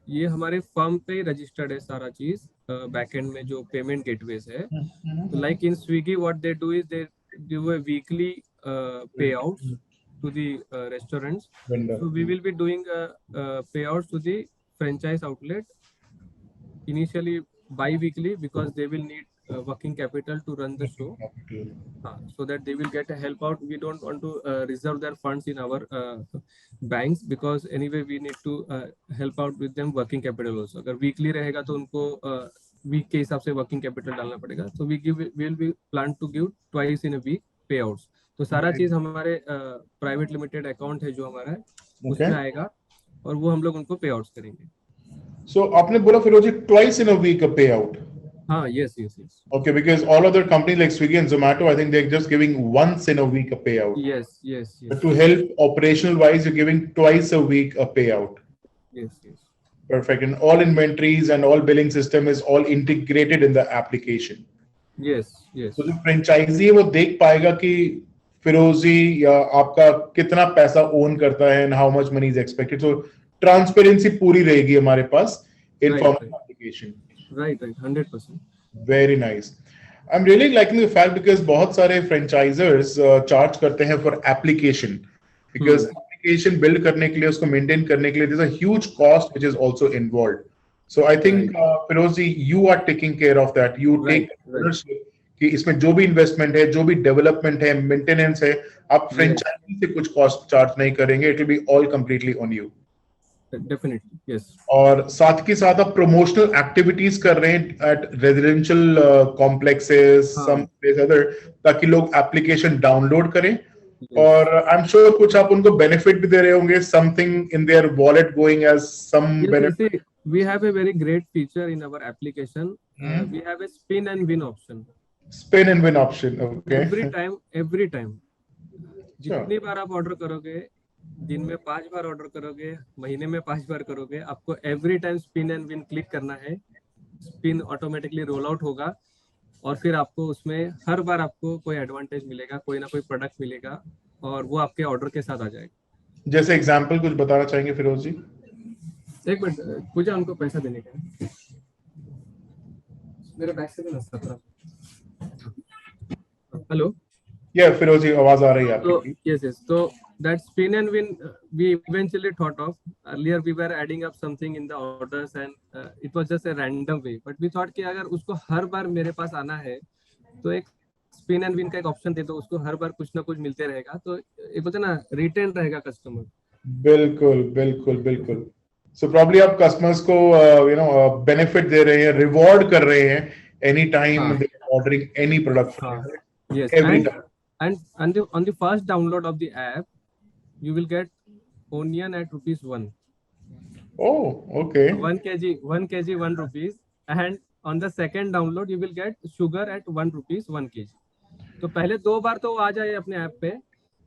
Speaker 3: ये हमारे फर्म पे रजिस्टर्ड है सारा चीज. बैकएंड में जो पेमेंट गेटवेज है, तो like in Swiggy what they do is they do a weekly पे outs to the restaurants. So we will be doing payouts to the franchise outlet initially bi-weekly because they will need working capital to run the show. So that they will get a help out. We don't want to reserve their funds in our banks because anyway we need to help out with them working capital also. अगर weekly रहेगा तो उनको week के हिसाब से working capital डालना पड़ेगा. So we will be plan to give twice in a week payouts. तो सारा चीज हमारे प्राइवेट लिमिटेड अकाउंट है जो हमारा है, उसमें आएगा और वो हम लोग उनको पे आउट करेंगे.
Speaker 5: सो आपने बोला फिरोजी ट्वाइस इन अ वीक अ पे आउट?
Speaker 3: हाँ, yes.
Speaker 5: Okay, because all other companies like Swiggy and Zomato, I think they're just giving once in a week a payout.
Speaker 3: Yes.
Speaker 5: But to help operational wise, you're giving twice a week a payout.
Speaker 3: Yes.
Speaker 5: Perfect. And all inventories and all billing system is all integrated in the application.
Speaker 3: Yes.
Speaker 5: So जो franchisee है वो देख पाएगा कि फिरोजी या आपका कितना पैसा ओन करता है and how much money is expected. So transparency पूरी रहेगी हमारे पास in form of application.
Speaker 3: Right, 100%.
Speaker 5: Very nice. I'm really liking the fact because बहुत सारे franchisers charge करते हैं for application because application build करने के लिए, उसको maintain करने के लिए there's a huge cost which is also involved. So I think Firozi, you are taking care of that. You take ownership कि इसमें जो भी इन्वेस्टमेंट है, जो भी डेवलपमेंट है, मेंटेनेंस है, आप फ्रेंचाइजी से कुछ कॉस्ट चार्ज नहीं करेंगे. It will be all completely on you.
Speaker 3: Definitely, yes.
Speaker 5: और साथ के साथ आप प्रमोशनल एक्टिविटीज कर रहे हैं at residential complexes, some place other, ताकि लोग एप्लीकेशन डाउनलोड करें. और आई एम श्योर कुछ आप उनको बेनिफिट भी दे रहे होंगे, something in their wallet going as some benefit.
Speaker 3: We have a very great feature in our application. We have a spin and win option.
Speaker 5: Spin and win option, okay.
Speaker 3: Every time जितनी बार आप order करोगे दिन में 5 बार order करोगे, महीने में 5 बार करोगे, आपको every time spin and win click करना है, स्पिन ऑटोमेटिकली रोल आउट होगा और फिर आपको उसमें हर बार आपको कोई एडवांटेज मिलेगा, कोई ना कोई प्रोडक्ट मिलेगा और वो आपके ऑर्डर के साथ आ जाएगा।
Speaker 5: जैसे एग्जांपल कुछ बताना चाहेंगे फिरोज जी?
Speaker 3: एक मिनट, पूजा उनको पैसा देने का है, मेरे बैग से भी नस्ता था। हेलो,
Speaker 5: या फिरोज जी आवाज आ रही है
Speaker 3: तो
Speaker 5: आपकी?
Speaker 3: yes, तो that spin and win we eventually thought of. Earlier we were adding up something in the orders and it was just a random way, but we thought कि अगर उसको हर बार मेरे पास आना है तो एक स्पिन एंड विन का एक ऑप्शन दे दो, उसको हर बार कुछ ना कुछ मिलते रहेगा, तो एक बोलते ना रिटेन रहेगा कस्टमर।
Speaker 5: बिल्कुल बिल्कुल बिल्कुल। सो प्रॉब्ली आप कस्टमर्स को बेनिफिट दे रहे हैं, रिवॉर्ड कर रहे हैं any time they ordering any product
Speaker 3: yes,
Speaker 5: every time.
Speaker 3: and on the first download of the app you will get onion at ₹1.
Speaker 5: Oh, okay.
Speaker 3: 1 kg 1 rupees, and on the second download you will get sugar at ₹1 1 kg. तो पहले 2 बार तो वो आ जाए अपने app पे,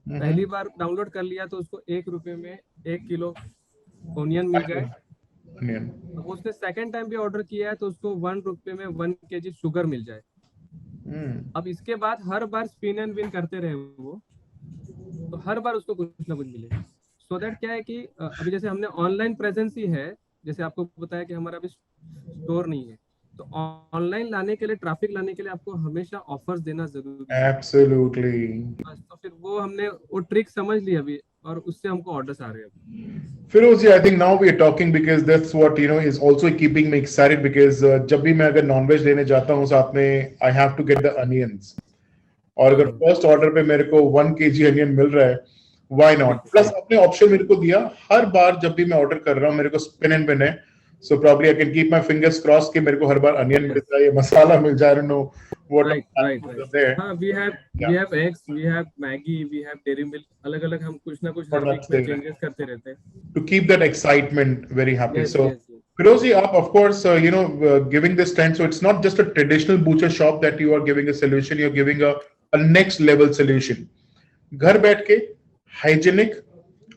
Speaker 3: पहली बार download कर लिया तो उसको ₹1 में 1 किलो ओनियन मिल जाए। अब उसने सेकंड टाइम भी ऑर्डर किया है तो उसको ₹1 में 1 kg शुगर मिल जाए। अब इसके बाद हर बार स्पिन एंड विन करते रहे वो, तो हर बार उसको कुछ ना कुछ मिलेगा। सो दैट क्या है कि अभी जैसे हमने ऑनलाइन प्रेजेंस ही है, जैसे आपको बताया कि हमारा अभी स्टोर नहीं है, तो ऑनलाइन लाने के लिए, ट्रैफिक लाने के लिए आपको हमेशा ऑफर्स देना जरूरी है।
Speaker 5: एब्सोल्युटली।
Speaker 3: तो फिर वो हमने वो ट्रिक समझ ली अभी और उससे हमको ऑर्डर्स आ रहे हैं।
Speaker 5: Firoz, I think now we are talking because that's what is also keeping me excited because जब भी मैं अगर नॉनवेज लेने जाता हूँ साथ में I have to get the onions, और अगर फर्स्ट ऑर्डर पे मेरे को 1 kg अनियन मिल रहा है, why not? प्लस अपने ऑप्शन मेरे को दिया, हर बार जब भी मैं ऑर्डर कर रहा हूँ मेरे को स्पिन एंड विन है, so probably I can keep my fingers crossed कि मेरे को हर बार अनियन मिल जाए, मसाला मिल जाए, I don't know what
Speaker 3: right.
Speaker 5: there.
Speaker 3: हाँ, we have eggs, we have Maggi, we have dairy milk, अलग अलग हम कुछ ना कुछ हर वीक में चेंजेस करते रहते हैं
Speaker 5: to keep that excitement very happy.
Speaker 3: Yes,
Speaker 5: So
Speaker 3: yes.
Speaker 5: Firoz ji, of course giving this trend, so it's not just a traditional butcher shop that you are giving a solution, you're giving a next level solution. घर बैठ के hygienic,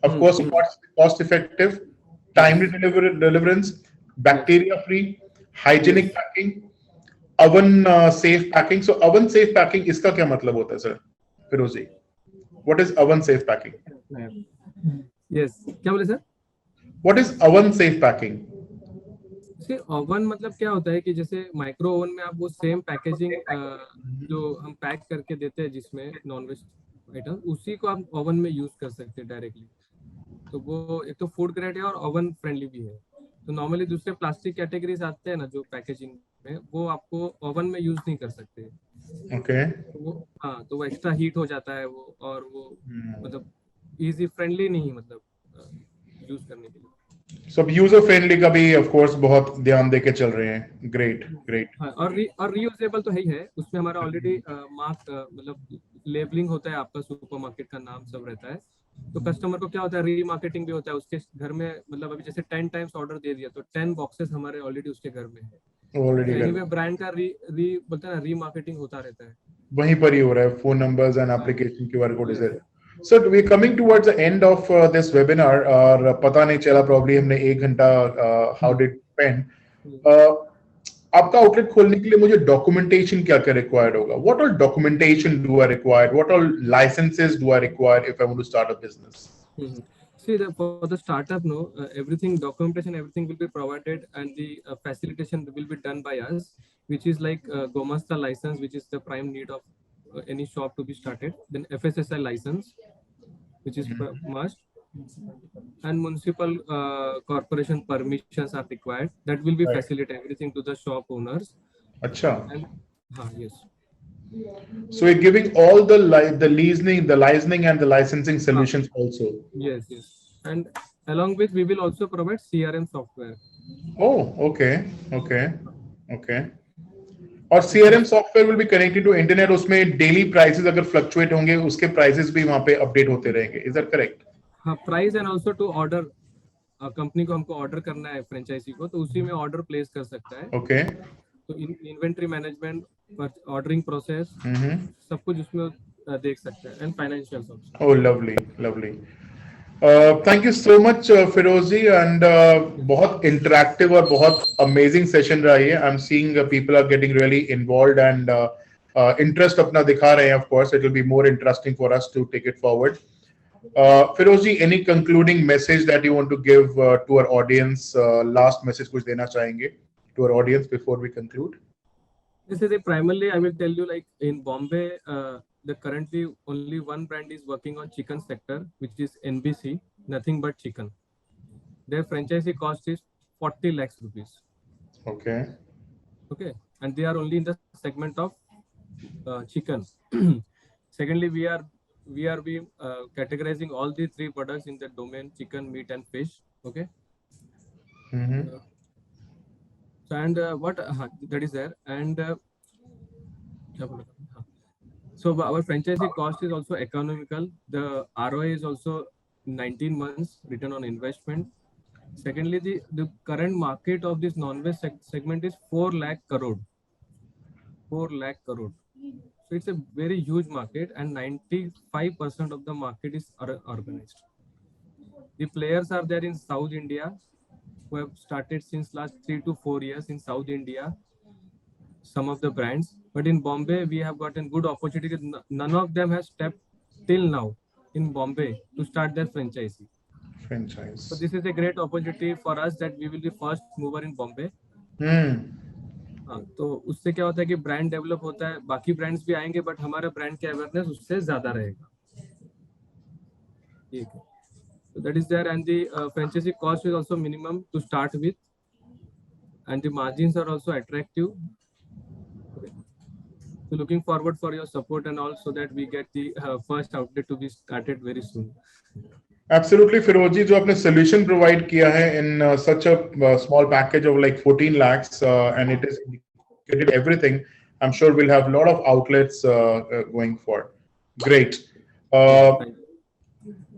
Speaker 5: of course cost effective, timely deliverance, bacteria free, hygienic packing, oven safe packing. So oven safe packing इसका क्या मतलब होता है sir Firoz ji? What is oven safe packing?
Speaker 3: Yes, क्या बोले सर?
Speaker 5: What is oven safe packing?
Speaker 3: Oven मतलब क्या होता है कि जैसे माइक्रो ओवन में आप वो सेम पैकेजिंग जो हम पैक करके देते हैं जिसमें नॉनवेज आइटम, उसी को आप ओवन में यूज कर सकते हैं डायरेक्टली। तो वो एक तो फूड ग्रेड है और ओवन फ्रेंडली भी है। तो नॉर्मली दूसरे प्लास्टिक कैटेगरीज आते हैं ना जो पैकेजिंग में, वो आपको ओवन में यूज नहीं कर सकते।
Speaker 5: Okay.
Speaker 3: तो वो एक्स्ट्रा हीट हो जाता है वो, और वो मतलब इजी फ्रेंडली नहीं, मतलब यूज करने के लिए।
Speaker 5: सब यूजर फ्रेंडली का भी ऑफ कोर्स बहुत ध्यान देके चल रहे हैं। ग्रेट।
Speaker 3: हाँ, और रीयूजेबल तो है ही है, उसमें हमारा ऑलरेडी मार्क मतलब लेबलिंग होता है, आपका सुपरमार्केट का नाम सब रहता है। तो कस्टमर को क्या होता है, रीमार्केटिंग भी होता है उसके घर में, मतलब अभी जैसे 10 टाइम्स ऑर्डर दे दिया तो 10 बॉक्सेस हमारे ऑलरेडी उसके घर में है। ऑलरेडी ब्रांड का बोलते हैं ना, रीमार्केटिंग होता रहता है,
Speaker 5: वहीं पर ही हो रहा है। Phone numbers and application QR code is there. So we're coming towards the end of this webinar, और पता नहीं चला प्रॉब्ली हमने 1 घंटा how did spend। आपका आउटलेट खोलने के लिए मुझे डॉक्यूमेंटेशन क्या क्या रिक्वायर्ड होगा? What all documentation do I require? What all licenses do I require if I want to start a business?
Speaker 3: See, for the startup, everything, documentation, everything will be provided, and the facilitation will be done by us, which is like Gomasta license, which is the prime need of any shop to be started. Then FSSI license, which is must, and municipal corporation permissions are required. That will be facilitate everything to the shop owners.
Speaker 5: Acha.
Speaker 3: And, yes.
Speaker 5: So we're giving all the licensing and the licensing solutions also.
Speaker 3: Yes. And along with, we will also provide CRM software.
Speaker 5: Oh, okay. और CRM software will be connected to internet, उसमें daily prices अगर fluctuate होंगे उसके prices भी वहां पे update होते रहेंगे। Is that correct?
Speaker 3: हाँ, price and also to order, company को हमको ऑर्डर करना है फ्रेंचाइजी को, तो उसी में ऑर्डर प्लेस कर सकता है।
Speaker 5: ओके।
Speaker 3: तो इन्वेंटरी मैनेजमेंट, ऑर्डरिंग प्रोसेस, सब कुछ उसमें देख सकते हैं, and financial also.
Speaker 5: Oh lovely. Thank you so much, Firozi, and बहुत interactive और बहुत amazing session रहा है. I'm seeing people are getting really involved and interest अपना दिखा रहे हैं. Of course, it will be more interesting for us to take it forward. Firozi, any concluding message that you want to give to our audience? Last message कुछ देना चाहेंगे to our audience before we conclude?
Speaker 3: This is primarily, I will tell you, like in Bombay, the currently only one brand is working on chicken sector, which is NBC, nothing but chicken. Their franchisee cost is 40 lakhs rupees.
Speaker 5: Okay.
Speaker 3: Okay, and they are only in the segment of chicken. Secondly, we are categorizing all the three products in the domain chicken, meat, and fish. Okay.
Speaker 5: Mm-hmm.
Speaker 3: And what that is there, and so our franchisee cost is also economical. The ROI is also 19 months return on investment. Secondly, the current market of this non-veg segment is 4 lakh crore. 4 lakh crore. So it's a very huge market, and 95% of the market is organized. The players are there in South India, who have started since last 3 to 4 years in South India, some of the brands. But in Bombay, we have gotten good opportunity. None of them has stepped till now in Bombay to start their franchise. So this is a great opportunity for us that we will be first mover in Bombay. तो उससे क्या होता है कि brand develop होता है, बाकी brands भी आएंगे, बट हमारा ब्रांड की अवेयरनेस उससे ज्यादा रहेगा. ठीक है. So that is there, and the franchisee cost is also minimum to start with, and the margins are also attractive. Okay. So looking forward for your support and also that we get the first outlet to be started very soon.
Speaker 5: Absolutely, Firozi, जो आपने solution provide किया है in such a small package of like 14 lakhs and it is indicated everything. I'm sure we'll have a lot of outlets going forward. Great.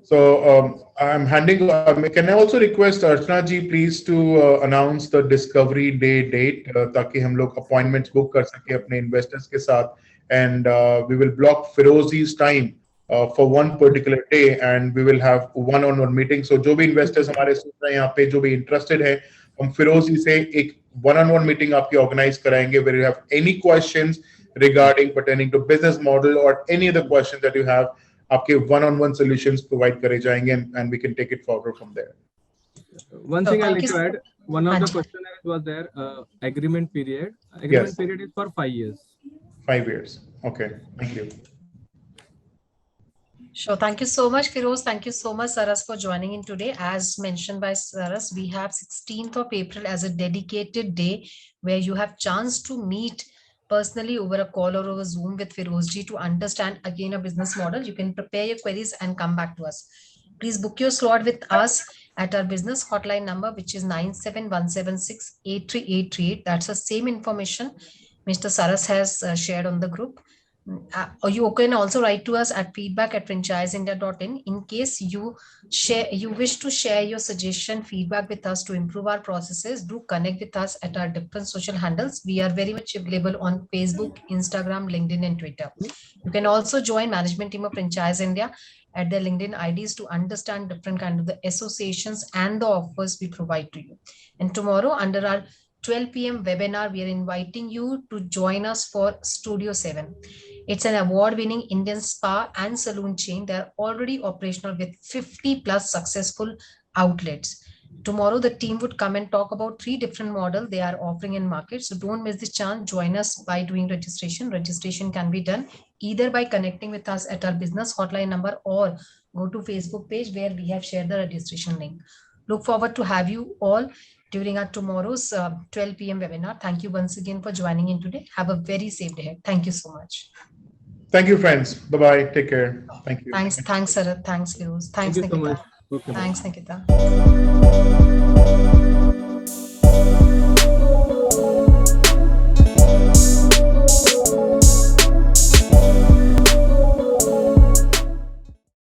Speaker 5: So I'm handing. Can I also request Archana ji please to announce the discovery day date ताकि हम लोग appointments book कर सके अपने investors के साथ, and we will block Firozi's time for one particular day and we will have one-on-one meeting. So जो भी investors हमारे सुन रहे हैं यहाँ पे, जो भी interested है, हम फिरोजी से एक one-on-one meeting आपकी organize कराएंगे where you have any questions regarding pertaining to business model or any other questions that you have, आपके one-on-one solutions provide करे जाएंगे and we can take it forward from there.
Speaker 3: One thing I like to add, one of the questions was there, agreement period. Agreement period is for 5 years.
Speaker 5: 5 years. Okay, thank you.
Speaker 2: Sure. Thank you so much, Firoz. Thank you so much, Saras, for joining in today. As mentioned by Saras, we have 16th of April as a dedicated day where you have chance to meet personally over a call or over Zoom with Firozji to understand again a business model. You can prepare your queries and come back to us. Please book your slot with us at our business hotline number, which is 97176-83838. That's the same information Mr. Saras has shared on the group. Or you can also write to us at feedback@franchiseindia.in in case you wish to share your suggestion, feedback with us to improve our processes. Do connect with us at our different social handles. We are very much available on Facebook, Instagram, LinkedIn, and Twitter. You can also join management team of Franchise India at their LinkedIn IDs to understand different kind of the associations and the offers we provide to you. And tomorrow, under our 12 p.m. webinar, we are inviting you to join us for Studio 7. It's an award-winning Indian spa and salon chain. They are already operational with 50 plus successful outlets. Tomorrow, the team would come and talk about 3 different models they are offering in market. So don't miss the chance. Join us by doing registration. Registration can be done either by connecting with us at our business hotline number or go to Facebook page where we have shared the registration link. Look forward to have you all during our tomorrow's 12 p.m. webinar. Thank you once again for joining in today. Have a very safe day. Thank you so much.
Speaker 5: Thank you, friends. Bye-bye. Take care. Thank you.
Speaker 2: Thanks, Sarath. Thanks, Firoz. Thanks,
Speaker 3: Thank you
Speaker 2: Nikita.
Speaker 3: so much. Okay.
Speaker 2: Thanks, Nikita.